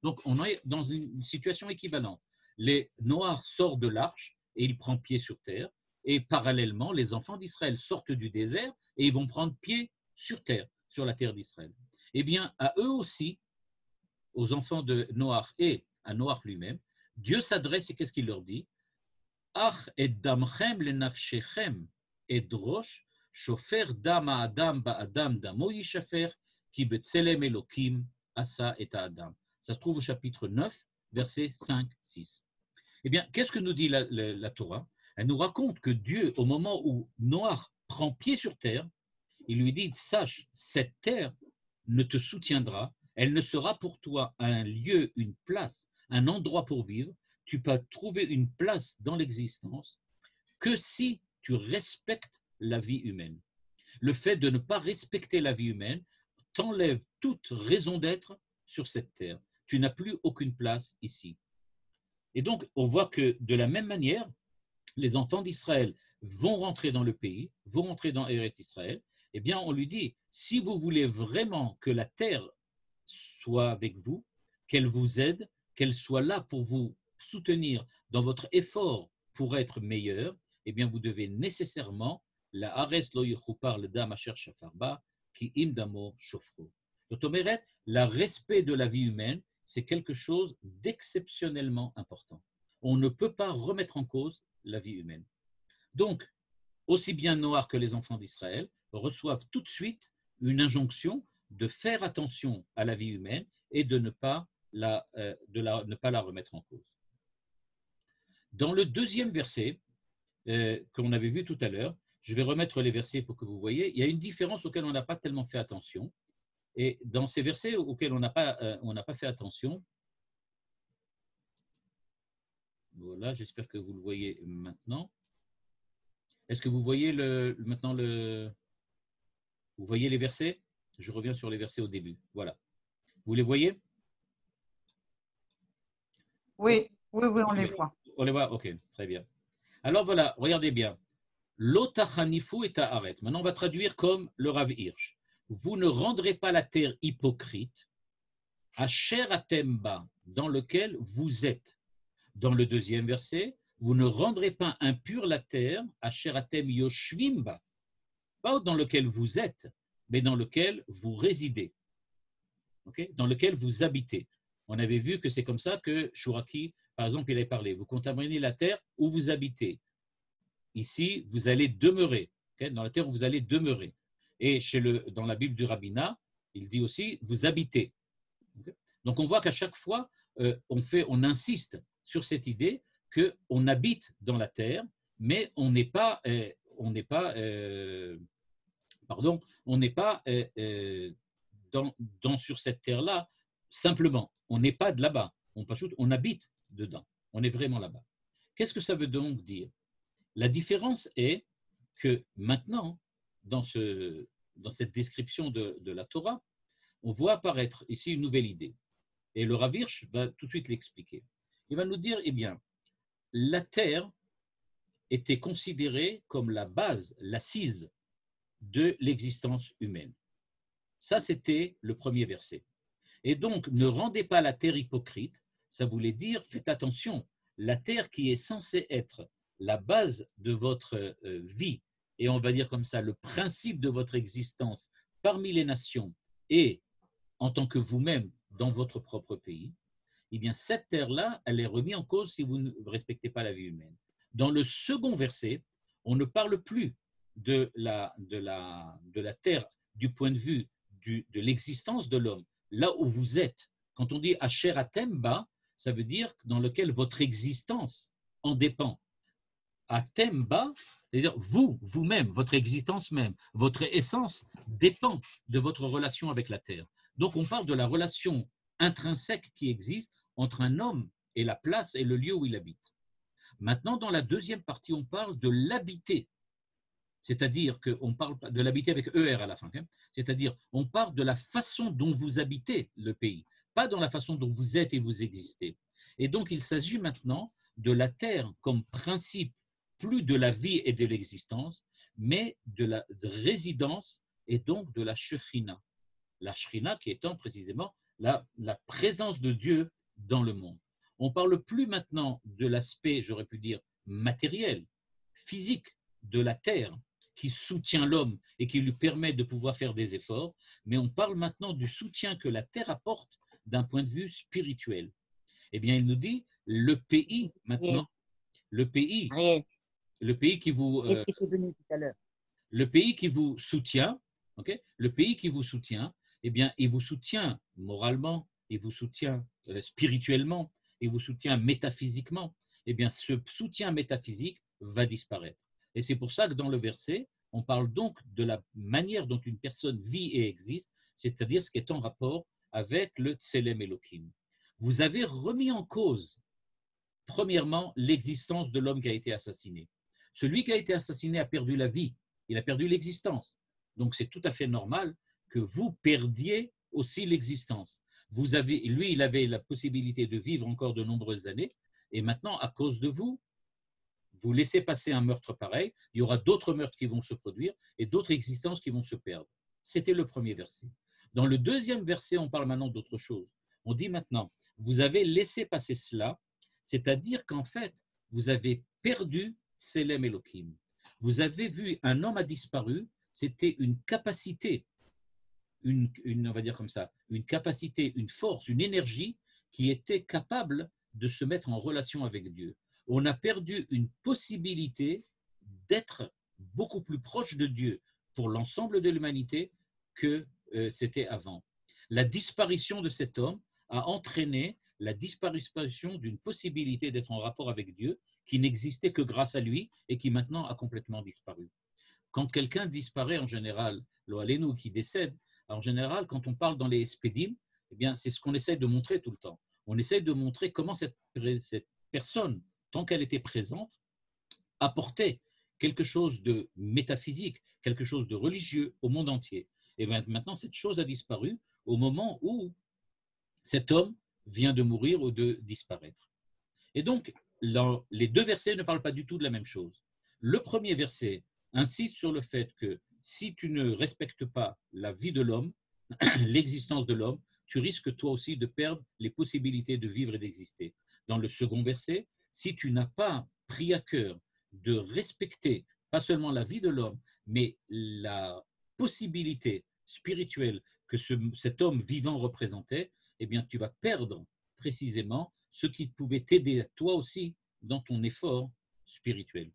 Donc on est dans une situation équivalente. Les Noirs sortent de l'arche et ils prennent pied sur terre. Et parallèlement, les enfants d'Israël sortent du désert et ils vont prendre pied sur terre, sur la terre d'Israël. Eh bien, à eux aussi, aux enfants de Noach et à Noach lui-même, Dieu s'adresse et qu'est-ce qu'il leur dit? Ach et damchem le nafshechem et drosh, shofer dam adam ba adam damo yishafer, ki betzelem elokim asa et adam. Ça se trouve au chapitre 9, versets 5-6. Eh bien, qu'est-ce que nous dit la Torah? Elle nous raconte que Dieu, au moment où Noach prend pied sur terre, il lui dit, sache, cette terre ne te soutiendra, elle ne sera pour toi un lieu, une place, un endroit pour vivre, tu peux trouver une place dans l'existence que si tu respectes la vie humaine. Le fait de ne pas respecter la vie humaine t'enlève toute raison d'être sur cette terre. Tu n'as plus aucune place ici. Et donc, on voit que de la même manière, les enfants d'Israël vont rentrer dans le pays, vont rentrer dans Eretz Israël, eh bien, on lui dit, si vous voulez vraiment que la terre soit avec vous, qu'elle vous aide, qu'elle soit là pour vous soutenir dans votre effort pour être meilleur, eh bien, vous devez nécessairement la Ares lo yichupar le dam asher shafarba ki im damo shofro. Le respect de la vie humaine, c'est quelque chose d'exceptionnellement important. On ne peut pas remettre en cause la vie humaine. Donc, aussi bien Noach que les enfants d'Israël reçoivent tout de suite une injonction de faire attention à la vie humaine et de ne pas ne pas la remettre en cause. Dans le deuxième verset qu'on avait vu tout à l'heure, je vais remettre les versets pour que vous voyez, il y a une différence auquel on n'a pas tellement fait attention. Et dans ces versets auxquels on n'a pas fait attention, voilà, j'espère que vous le voyez maintenant. Est-ce que vous voyez vous voyez les versets? Je reviens sur les versets au début. Voilà. Vous les voyez? Oui, on les voit. On les voit? Ok, très bien. Alors voilà, regardez bien. L'otachanifu et ta'aret. Maintenant, on va traduire comme le Rav Hirsch. Vous ne rendrez pas la terre hypocrite, asher atemba, dans lequel vous êtes. Dans le deuxième verset, vous ne rendrez pas impure la terre, asher atem yoshvimba, pas dans lequel vous êtes, mais dans lequel vous résidez, okay? Dans lequel vous habitez. On avait vu que c'est comme ça que Shuraki, par exemple, il avait parlé. Vous contaminez la terre où vous habitez. Ici, vous allez demeurer, okay? Dans la terre où vous allez demeurer. Et dans la Bible du Rabbinat, il dit aussi, vous habitez. Okay? Donc, on voit qu'à chaque fois, on insiste sur cette idée qu'on habite dans la terre, mais on n'est pas sur cette terre-là simplement. On n'est pas de là-bas. On habite dedans. On est vraiment là-bas. Qu'est-ce que ça veut donc dire? La différence est que maintenant, dans cette description de la Torah, on voit apparaître ici une nouvelle idée. Et le Rav Hirsch va tout de suite l'expliquer. Il va nous dire, eh bien, la terre était considérée comme la base, l'assise de l'existence humaine. Ça, c'était le premier verset. Et donc, ne rendez pas la terre hypocrite, ça voulait dire, faites attention, la terre qui est censée être la base de votre vie, et on va dire comme ça, le principe de votre existence parmi les nations et en tant que vous-même dans votre propre pays, eh bien, cette terre-là, elle est remise en cause si vous ne respectez pas la vie humaine. Dans le second verset, on ne parle plus de la terre du point de vue de l'existence de l'homme, là où vous êtes. Quand on dit Asher Atemba, ça veut dire dans lequel votre existence en dépend. Atemba, c'est-à-dire vous-même, votre existence même, votre essence dépend de votre relation avec la terre. Donc on parle de la relation intrinsèque qui existe entre un homme et la place et le lieu où il habite. Maintenant, dans la deuxième partie, on parle de l'habiter. C'est-à-dire qu'on parle de l'habiter avec ER à la fin. Hein, c'est-à-dire, on parle de la façon dont vous habitez le pays, pas dans la façon dont vous êtes et vous existez. Et donc, il s'agit maintenant de la terre comme principe, plus de la vie et de l'existence, mais de la résidence et donc de la Shekhinah. La Shekhinah qui étant précisément la présence de Dieu dans le monde. On ne parle plus maintenant de l'aspect, j'aurais pu dire, matériel, physique de la terre, qui soutient l'homme et qui lui permet de pouvoir faire des efforts, mais on parle maintenant du soutien que la terre apporte d'un point de vue spirituel. Eh bien, il nous dit, le pays maintenant, le pays qui vous, le pays qui vous soutient, okay, le pays qui vous soutient, eh bien, il vous soutient moralement, il vous soutient spirituellement, il vous soutient métaphysiquement. Eh bien, ce soutien métaphysique va disparaître. Et c'est pour ça que dans le verset, on parle donc de la manière dont une personne vit et existe, c'est-à-dire ce qui est en rapport avec le Tselem Elohim. Vous avez remis en cause, premièrement, l'existence de l'homme qui a été assassiné. Celui qui a été assassiné a perdu la vie, il a perdu l'existence. Donc c'est tout à fait normal que vous perdiez aussi l'existence. Lui, il avait la possibilité de vivre encore de nombreuses années, et maintenant, à cause de vous, vous laissez passer un meurtre pareil, il y aura d'autres meurtres qui vont se produire et d'autres existences qui vont se perdre. C'était le premier verset. Dans le deuxième verset, on parle maintenant d'autre chose. On dit maintenant, vous avez laissé passer cela, c'est-à-dire qu'en fait, vous avez perdu Tselem Elohim. Vous avez vu un homme a disparu, c'était une capacité, on va dire comme ça, une capacité, une force, une énergie qui était capable de se mettre en relation avec Dieu. On a perdu une possibilité d'être beaucoup plus proche de Dieu pour l'ensemble de l'humanité que c'était avant. la disparition de cet homme a entraîné la disparition d'une possibilité d'être en rapport avec Dieu qui n'existait que grâce à lui et qui maintenant a complètement disparu. Quand quelqu'un disparaît en général, l'Oalenu qui décède, en général, quand on parle dans les Espédim, eh bien, c'est ce qu'on essaie de montrer tout le temps. On essaie de montrer comment cette personne, tant qu'elle était présente, apportait quelque chose de métaphysique, quelque chose de religieux au monde entier. Et bien, maintenant, cette chose a disparu au moment où cet homme vient de mourir ou de disparaître. Et donc, les deux versets ne parlent pas du tout de la même chose. Le premier verset insiste sur le fait que si tu ne respectes pas la vie de l'homme, l'existence de l'homme, tu risques toi aussi de perdre les possibilités de vivre et d'exister. Dans le second verset, si tu n'as pas pris à cœur de respecter pas seulement la vie de l'homme, mais la possibilité spirituelle que cet homme vivant représentait, eh bien, tu vas perdre précisément ce qui pouvait t'aider toi aussi dans ton effort spirituel.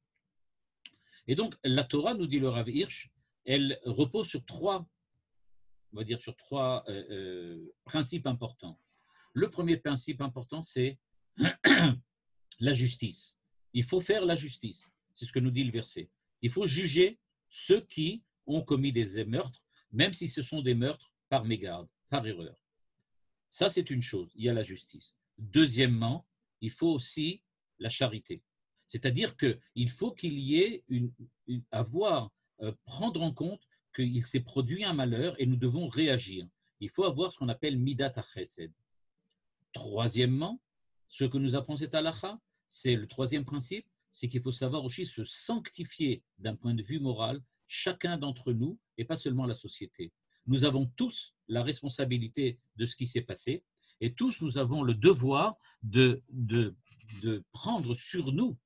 Et donc, la Torah, nous dit le Rav Hirsch, elle repose sur trois, on va dire sur trois principes importants. Le premier principe important, c'est la justice. Il faut faire la justice. C'est ce que nous dit le verset. Il faut juger ceux qui ont commis des meurtres, même si ce sont des meurtres par mégarde, par erreur. Ça, c'est une chose. Il y a la justice. Deuxièmement, il faut aussi la charité. C'est-à-dire qu'il faut qu'il y ait prendre en compte qu'il s'est produit un malheur et nous devons réagir. Il faut avoir ce qu'on appelle midat ha-chesed. Troisièmement, ce que nous apprend cette halakha, c'est le troisième principe, c'est qu'il faut savoir aussi se sanctifier d'un point de vue moral, chacun d'entre nous, et pas seulement la société. Nous avons tous la responsabilité de ce qui s'est passé, et tous nous avons le devoir de prendre sur nous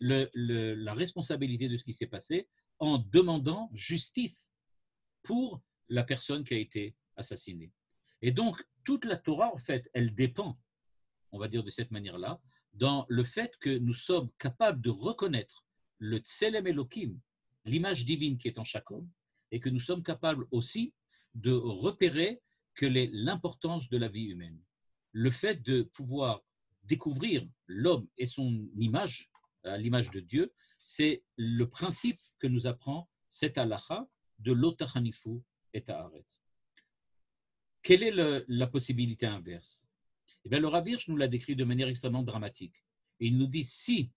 la responsabilité de ce qui s'est passé en demandant justice pour la personne qui a été assassinée. Et donc, toute la Torah, en fait, elle dépend, on va dire de cette manière-là, dans le fait que nous sommes capables de reconnaître le Tselem Elohim, l'image divine qui est en chaque homme, et que nous sommes capables aussi de repérer que l'importance de la vie humaine. Le fait de pouvoir découvrir l'homme et son image, l'image de Dieu, c'est le principe que nous apprend cette halakha de l'otachanifu et haaretz. Quelle est la possibilité inverse? Eh bien, le Rav Hirsch nous l'a décrit de manière extrêmement dramatique. Et il nous dit, si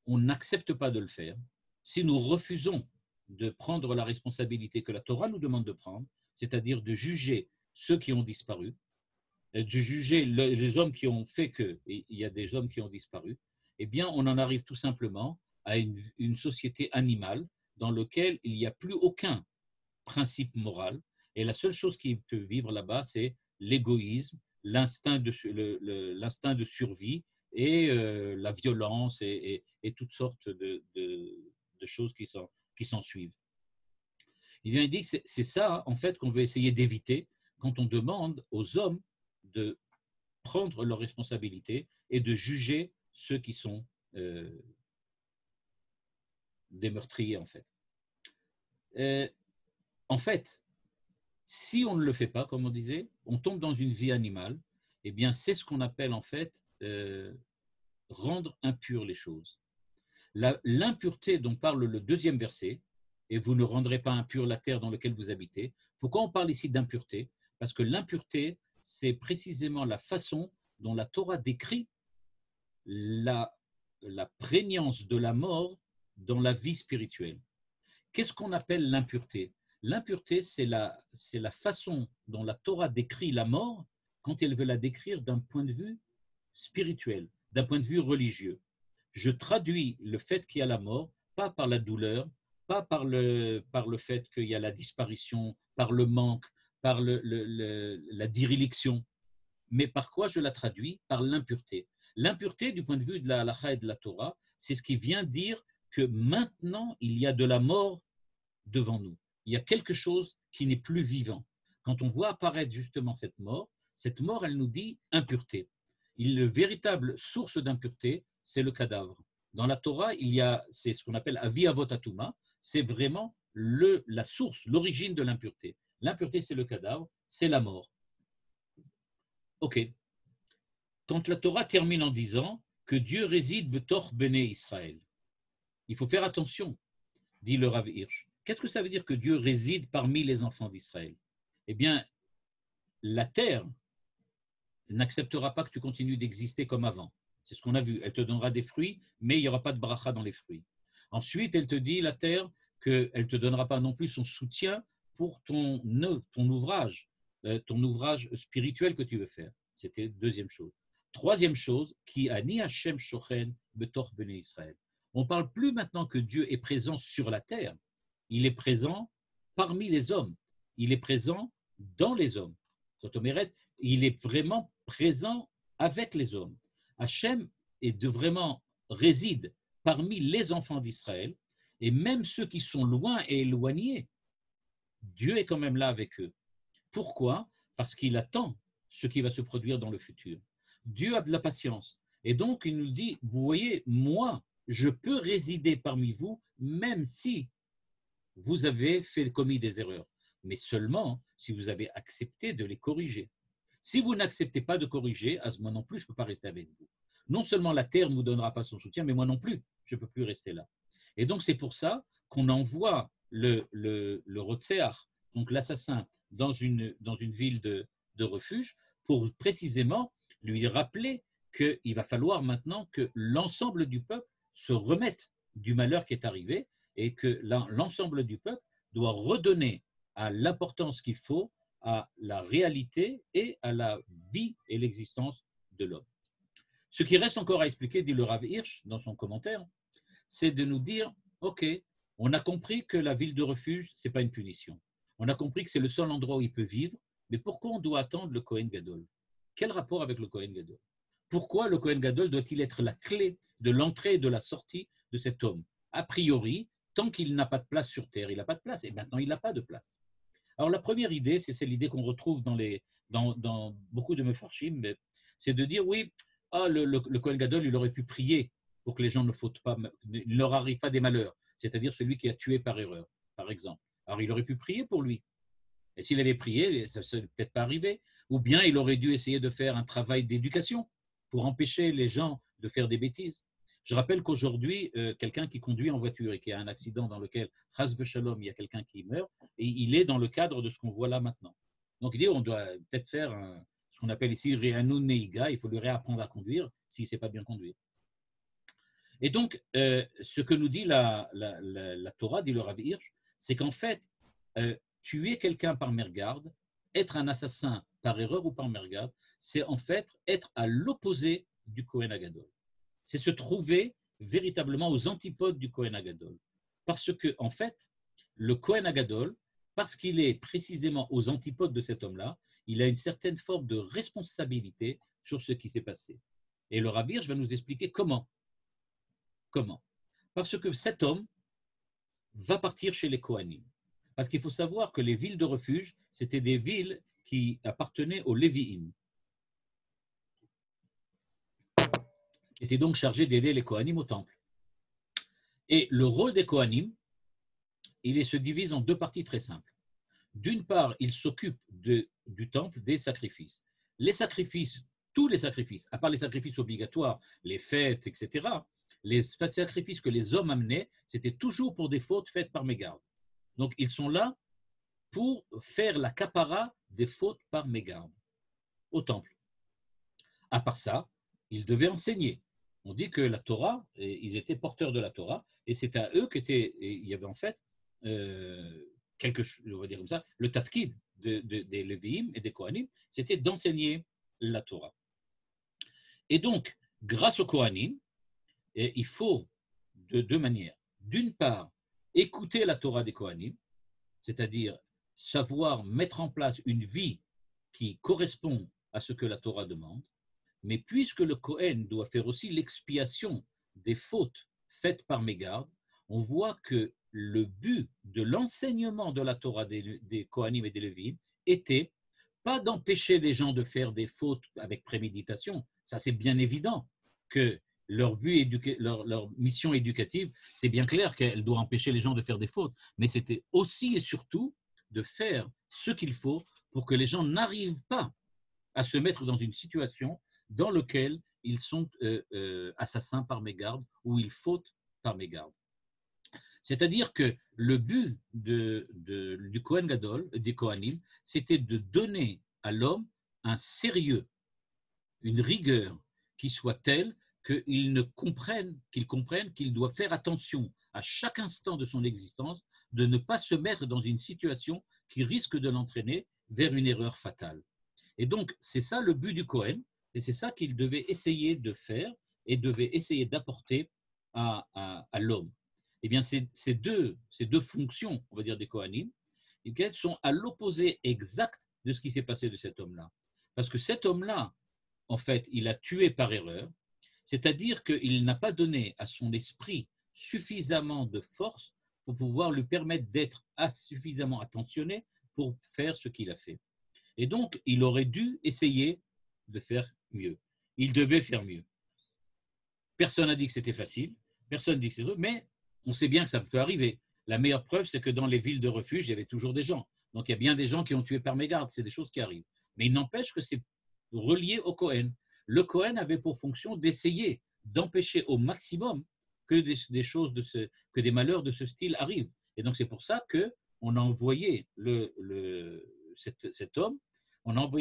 on n'accepte pas de le faire, si nous refusons de prendre la responsabilité que la Torah nous demande de prendre, c'est-à-dire de juger ceux qui ont disparu, de juger les hommes qui ont fait qu'il y a des hommes qui ont disparu, eh bien, on en arrive tout simplement à une société animale dans laquelle il n'y a plus aucun principe moral, et la seule chose qui peut vivre là-bas, c'est l'égoïsme, l'instinct de survie et la violence et toutes sortes de choses qui s'en suivent. Il dit que c'est ça, en fait, qu'on veut essayer d'éviter quand on demande aux hommes de prendre leurs responsabilités et de juger ceux qui sont des meurtriers, en fait. En fait, si on ne le fait pas, comme on disait, on tombe dans une vie animale, eh bien, c'est ce qu'on appelle, en fait, rendre impures les choses. L'impureté dont parle le deuxième verset, et vous ne rendrez pas impure la terre dans laquelle vous habitez. Pourquoi on parle ici d'impureté? Parce que l'impureté, c'est précisément la façon dont la Torah décrit la prégnance de la mort dans la vie spirituelle. Qu'est-ce qu'on appelle l'impureté? L'impureté, c'est la façon dont la Torah décrit la mort quand elle veut la décrire d'un point de vue spirituel, d'un point de vue religieux. Je traduis le fait qu'il y a la mort, pas par la douleur, pas par le fait qu'il y a la disparition, par le manque, par la déréliction, mais par quoi je la traduis? Par l'impureté. L'impureté, du point de vue de la halakha et de la Torah, c'est ce qui vient dire que maintenant, il y a de la mort devant nous. Il y a quelque chose qui n'est plus vivant. Quand on voit apparaître justement cette mort, elle nous dit impureté. La véritable source d'impureté, c'est le cadavre. Dans la Torah, c'est ce qu'on appelle avi avot atuma, c'est vraiment la source, l'origine de l'impureté. L'impureté, c'est le cadavre, c'est la mort. Ok. Quand la Torah termine en disant que Dieu réside betor Béné Israël, il faut faire attention, dit le Rav Hirsch. Qu'est-ce que ça veut dire que Dieu réside parmi les enfants d'Israël? Eh bien, la terre n'acceptera pas que tu continues d'exister comme avant. C'est ce qu'on a vu. Elle te donnera des fruits, mais il n'y aura pas de bracha dans les fruits. Ensuite, elle te dit, la terre, qu'elle ne te donnera pas non plus son soutien pour ton ouvrage spirituel que tu veux faire. C'était deuxième chose. Troisième chose, qui a ni Hashem shochen betor bnei Israël. On ne parle plus maintenant que Dieu est présent sur la terre. Il est présent parmi les hommes. Il est présent dans les hommes. Il est vraiment présent avec les hommes. Hachem vraiment réside parmi les enfants d'Israël, et même ceux qui sont loin et éloignés, Dieu est quand même là avec eux. Pourquoi? Parce qu'il attend ce qui va se produire dans le futur. Dieu a de la patience. Et donc, il nous dit, vous voyez, moi, je peux résider parmi vous, même si vous avez commis des erreurs, mais seulement si vous avez accepté de les corriger. Si vous n'acceptez pas de corriger, à ce moment non plus, je ne peux pas rester avec vous. Non seulement la terre ne vous donnera pas son soutien, mais moi non plus, je ne peux plus rester là. Et donc, c'est pour ça qu'on envoie le Rotseach, donc l'assassin, dans une ville de refuge, pour précisément lui rappeler qu'il va falloir maintenant que l'ensemble du peuple se remette du malheur qui est arrivé et que l'ensemble du peuple doit redonner à l'importance qu'il faut à la réalité et à la vie et l'existence de l'homme. Ce qui reste encore à expliquer, dit le Rav Hirsch dans son commentaire, c'est de nous dire, ok, on a compris que la ville de refuge, ce n'est pas une punition. On a compris que c'est le seul endroit où il peut vivre, mais pourquoi on doit attendre le Kohen Gadol? Quel rapport avec le Kohen Gadol? Pourquoi le Kohen Gadol doit-il être la clé de l'entrée et de la sortie de cet homme? A priori, tant qu'il n'a pas de place sur terre, il n'a pas de place, et maintenant il n'a pas de place. Alors la première idée, c'est l'idée qu'on retrouve dans beaucoup de Mefarshim, c'est de dire, oui, le Kohen Gadol, il aurait pu prier pour que les gens ne leur arrivent pas des malheurs, c'est-à-dire celui qui a tué par erreur, par exemple. Alors il aurait pu prier pour lui. Et s'il avait prié, ça ne serait peut-être pas arrivé. Ou bien il aurait dû essayer de faire un travail d'éducation pour empêcher les gens de faire des bêtises. Je rappelle qu'aujourd'hui, quelqu'un qui conduit en voiture et qui a un accident dans lequel, chas v'shalom, il y a quelqu'un qui meurt, et il est dans le cadre de ce qu'on voit là maintenant. Donc il dit, on doit peut-être faire ce qu'on appelle ici Re'anu Neiga, il faut lui réapprendre à conduire s'il ne sait pas bien conduire. Et donc, ce que nous dit la Torah, dit le Rav Hirsch, c'est qu'en fait, tuer quelqu'un par mégarde, être un assassin par erreur ou par mégarde, c'est en fait être à l'opposé du Kohen Agadol. C'est se trouver véritablement aux antipodes du Kohen Agadol. Parce que, en fait, le Kohen Agadol, parce qu'il est précisément aux antipodes de cet homme-là, il a une certaine forme de responsabilité sur ce qui s'est passé. Et le Rav Hirsch va nous expliquer comment. Comment? Parce que cet homme va partir chez les Kohanim. Parce qu'il faut savoir que les villes de refuge, c'était des villes qui appartenaient aux Lévi'im, qui étaient donc chargés d'aider les Kohanim au temple. Et le rôle des Kohanim, il se divise en deux parties très simples. D'une part, ils s'occupent du temple des sacrifices. Les sacrifices, tous les sacrifices, à part les sacrifices obligatoires, les fêtes, etc., les sacrifices que les hommes amenaient, c'était toujours pour des fautes faites par mégarde. Donc, ils sont là pour faire la kapara des fautes par mégarde au temple. À part ça, ils devaient enseigner. On dit que la Torah, ils étaient porteurs de la Torah, et c'est à eux il y avait en fait on va dire comme ça, le tafkid des Lévi'im et des Kohanim, c'était d'enseigner la Torah. Et donc, grâce aux Kohanim, il faut de deux manières. D'une part, écouter la Torah des Kohanim, c'est-à-dire savoir mettre en place une vie qui correspond à ce que la Torah demande, mais puisque le Kohen doit faire aussi l'expiation des fautes faites par mégarde, on voit que le but de l'enseignement de la Torah des Kohanim et des Lévi'im était pas d'empêcher les gens de faire des fautes avec préméditation, ça c'est bien évident que leur mission éducative, c'est bien clair qu'elle doit empêcher les gens de faire des fautes, mais c'était aussi et surtout de faire ce qu'il faut pour que les gens n'arrivent pas à se mettre dans une situation dans laquelle ils sont assassins par mégarde ou ils fautent par mégarde. C'est-à-dire que le but du Kohen Gadol, des Kohanim, c'était de donner à l'homme un sérieux, une rigueur qui soit telle qu'il comprenne qu'il doit faire attention à chaque instant de son existence de ne pas se mettre dans une situation qui risque de l'entraîner vers une erreur fatale. Et donc, c'est ça le but du Kohen, et c'est ça qu'il devait essayer de faire et devait essayer d'apporter à l'homme. Eh bien, ces deux fonctions, on va dire, des Kohanim, elles sont à l'opposé exact de ce qui s'est passé de cet homme-là. Parce que cet homme-là, en fait, il a tué par erreur, c'est-à-dire qu'il n'a pas donné à son esprit suffisamment de force pour pouvoir lui permettre d'être suffisamment attentionné pour faire ce qu'il a fait. Et donc, il aurait dû essayer de faire mieux. Il devait faire mieux. Personne n'a dit que c'était facile, personne n'a dit que c'était dur, mais on sait bien que ça peut arriver. La meilleure preuve, c'est que dans les villes de refuge, il y avait toujours des gens. Donc, il y a bien des gens qui ont tué par mégarde, c'est des choses qui arrivent. Mais il n'empêche que c'est relié au Kohen. Le Kohen avait pour fonction d'essayer d'empêcher au maximum que des malheurs de ce style arrivent. Et donc, c'est pour ça qu'on a envoyé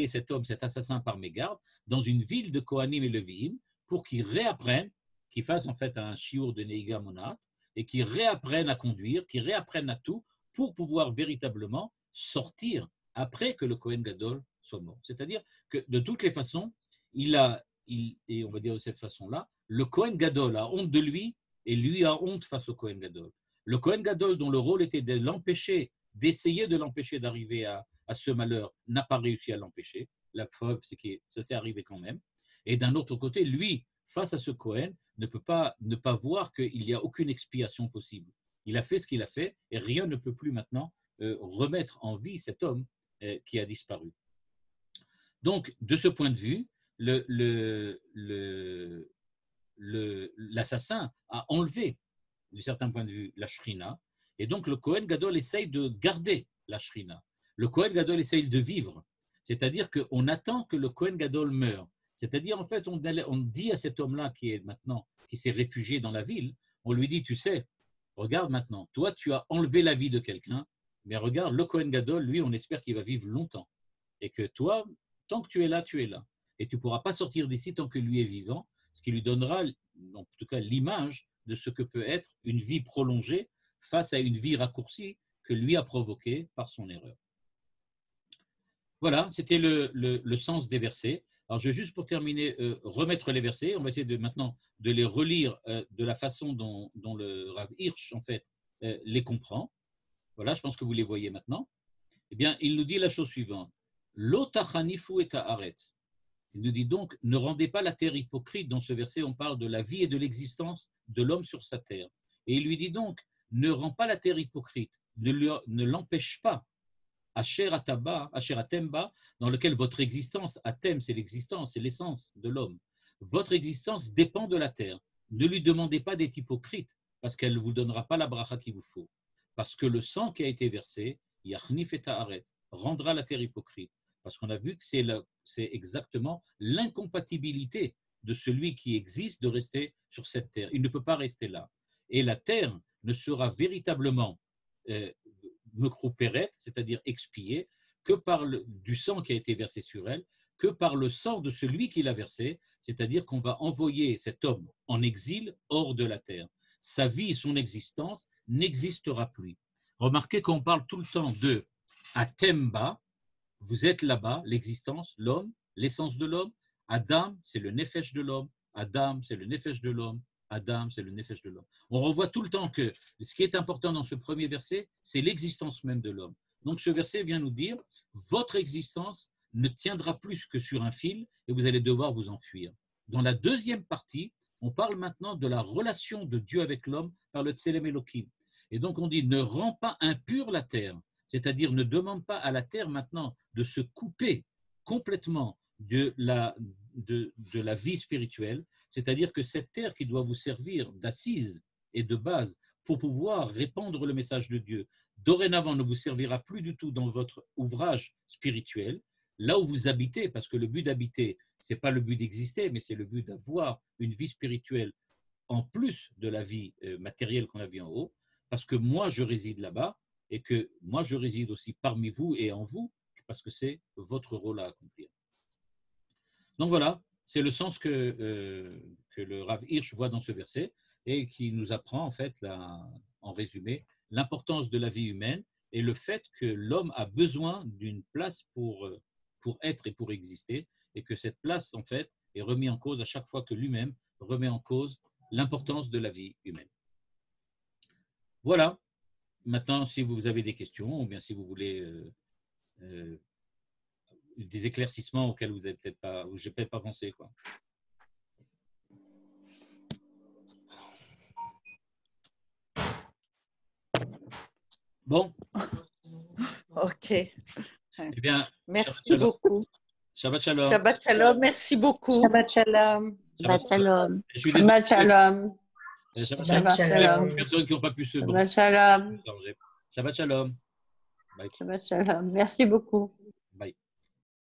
cet homme, cet assassin par mégarde, dans une ville de Kohanim et Leviim pour qu'il réapprenne, qu'il fasse en fait un shiur de Neiga Monat et qu'il réapprenne à conduire, qu'il réapprenne à tout pour pouvoir véritablement sortir après que le Kohen Gadol soit mort. C'est-à-dire que de toutes les façons, et on va dire de cette façon-là, le Kohen Gadol a honte de lui et lui a honte face au Kohen Gadol. Le Kohen Gadol, dont le rôle était de l'empêcher, d'essayer de l'empêcher d'arriver à ce malheur, n'a pas réussi à l'empêcher. La preuve, c'est que ça s'est arrivé quand même. Et d'un autre côté, lui, face à ce Kohen, ne peut pas ne pas voir qu'il n'y a aucune expiation possible. Il a fait ce qu'il a fait et rien ne peut plus maintenant remettre en vie cet homme qui a disparu. Donc, de ce point de vue, l'assassin a enlevé, d'un certain point de vue, la shrina, et donc le Kohen Gadol essaye de garder la shrina. Le Kohen Gadol essaye de vivre, c'est-à-dire qu'on attend que le Kohen Gadol meure. C'est-à-dire, en fait, on dit à cet homme-là qui s'est réfugié dans la ville, on lui dit, tu sais, regarde maintenant, toi, tu as enlevé la vie de quelqu'un, mais regarde, le Kohen Gadol, lui, on espère qu'il va vivre longtemps. Et que toi, tant que tu es là, tu es là. Et tu ne pourras pas sortir d'ici tant que lui est vivant, ce qui lui donnera, en tout cas, l'image de ce que peut être une vie prolongée face à une vie raccourcie que lui a provoquée par son erreur. Voilà, c'était le sens des versets. Alors, je vais juste pour terminer remettre les versets. On va essayer maintenant de les relire de la façon dont le Rav Hirsch, en fait, les comprend. Voilà, je pense que vous les voyez maintenant. Eh bien, il nous dit la chose suivante. Lo tachanifu et haaretz. Il nous dit donc, ne rendez pas la terre hypocrite. Dans ce verset, on parle de la vie et de l'existence de l'homme sur sa terre. Et il lui dit donc, ne rends pas la terre hypocrite, ne l'empêche pas. Asher atemba, dans lequel votre existence, atem, c'est l'existence, c'est l'essence de l'homme. Votre existence dépend de la terre. Ne lui demandez pas d'être hypocrite, parce qu'elle ne vous donnera pas la bracha qu'il vous faut. Parce que le sang qui a été versé, yachnif et haaretz, rendra la terre hypocrite. Parce qu'on a vu que c'est exactement l'incompatibilité de celui qui existe de rester sur cette terre. Il ne peut pas rester là. Et la terre ne sera véritablement mekrouperet, c'est-à-dire expiée, que par du sang qui a été versé sur elle, que par le sang de celui qui l'a versé, c'est-à-dire qu'on va envoyer cet homme en exil hors de la terre. Sa vie, son existence n'existera plus. Remarquez qu'on parle tout le temps de Atemba, vous êtes là-bas, l'existence, l'homme, l'essence de l'homme. Adam, c'est le nefesh de l'homme. Adam, c'est le nefesh de l'homme. Adam, c'est le nefesh de l'homme. On revoit tout le temps que ce qui est important dans ce premier verset, c'est l'existence même de l'homme. Donc ce verset vient nous dire, votre existence ne tiendra plus que sur un fil et vous allez devoir vous enfuir. Dans la deuxième partie, on parle maintenant de la relation de Dieu avec l'homme par le Tselem Elohim. Et donc on dit, ne rends pas impure la terre. C'est-à-dire ne demande pas à la terre maintenant de se couper complètement de la vie spirituelle, c'est-à-dire que cette terre qui doit vous servir d'assise et de base pour pouvoir répandre le message de Dieu, dorénavant ne vous servira plus du tout dans votre ouvrage spirituel, là où vous habitez, parce que le but d'habiter, ce n'est pas le but d'exister, mais c'est le but d'avoir une vie spirituelle en plus de la vie matérielle qu'on a vue en haut, parce que moi, je réside là-bas et que moi, je réside aussi parmi vous et en vous, parce que c'est votre rôle à accomplir. Donc voilà, c'est le sens que le Rav Hirsch voit dans ce verset et qui nous apprend en fait, en résumé, l'importance de la vie humaine et le fait que l'homme a besoin d'une place pour être et pour exister, et que cette place en fait est remise en cause à chaque fois que lui-même remet en cause l'importance de la vie humaine. Voilà. Maintenant, si vous avez des questions, ou bien si vous voulez des éclaircissements auxquels vous n'avez peut-être pas, ou je n'ai peut-être pas pensé, quoi. Bon. Ok. Eh bien, merci beaucoup. Shabbat shalom. Shabbat shalom, merci beaucoup. Shabbat shalom. Shabbat shalom. Shabbat shalom. Shabbat shalom. Personnes qui n'ont pas pu se Shabbat shalom. Shabbat shalom. Bye. Shabbat shalom. Merci beaucoup.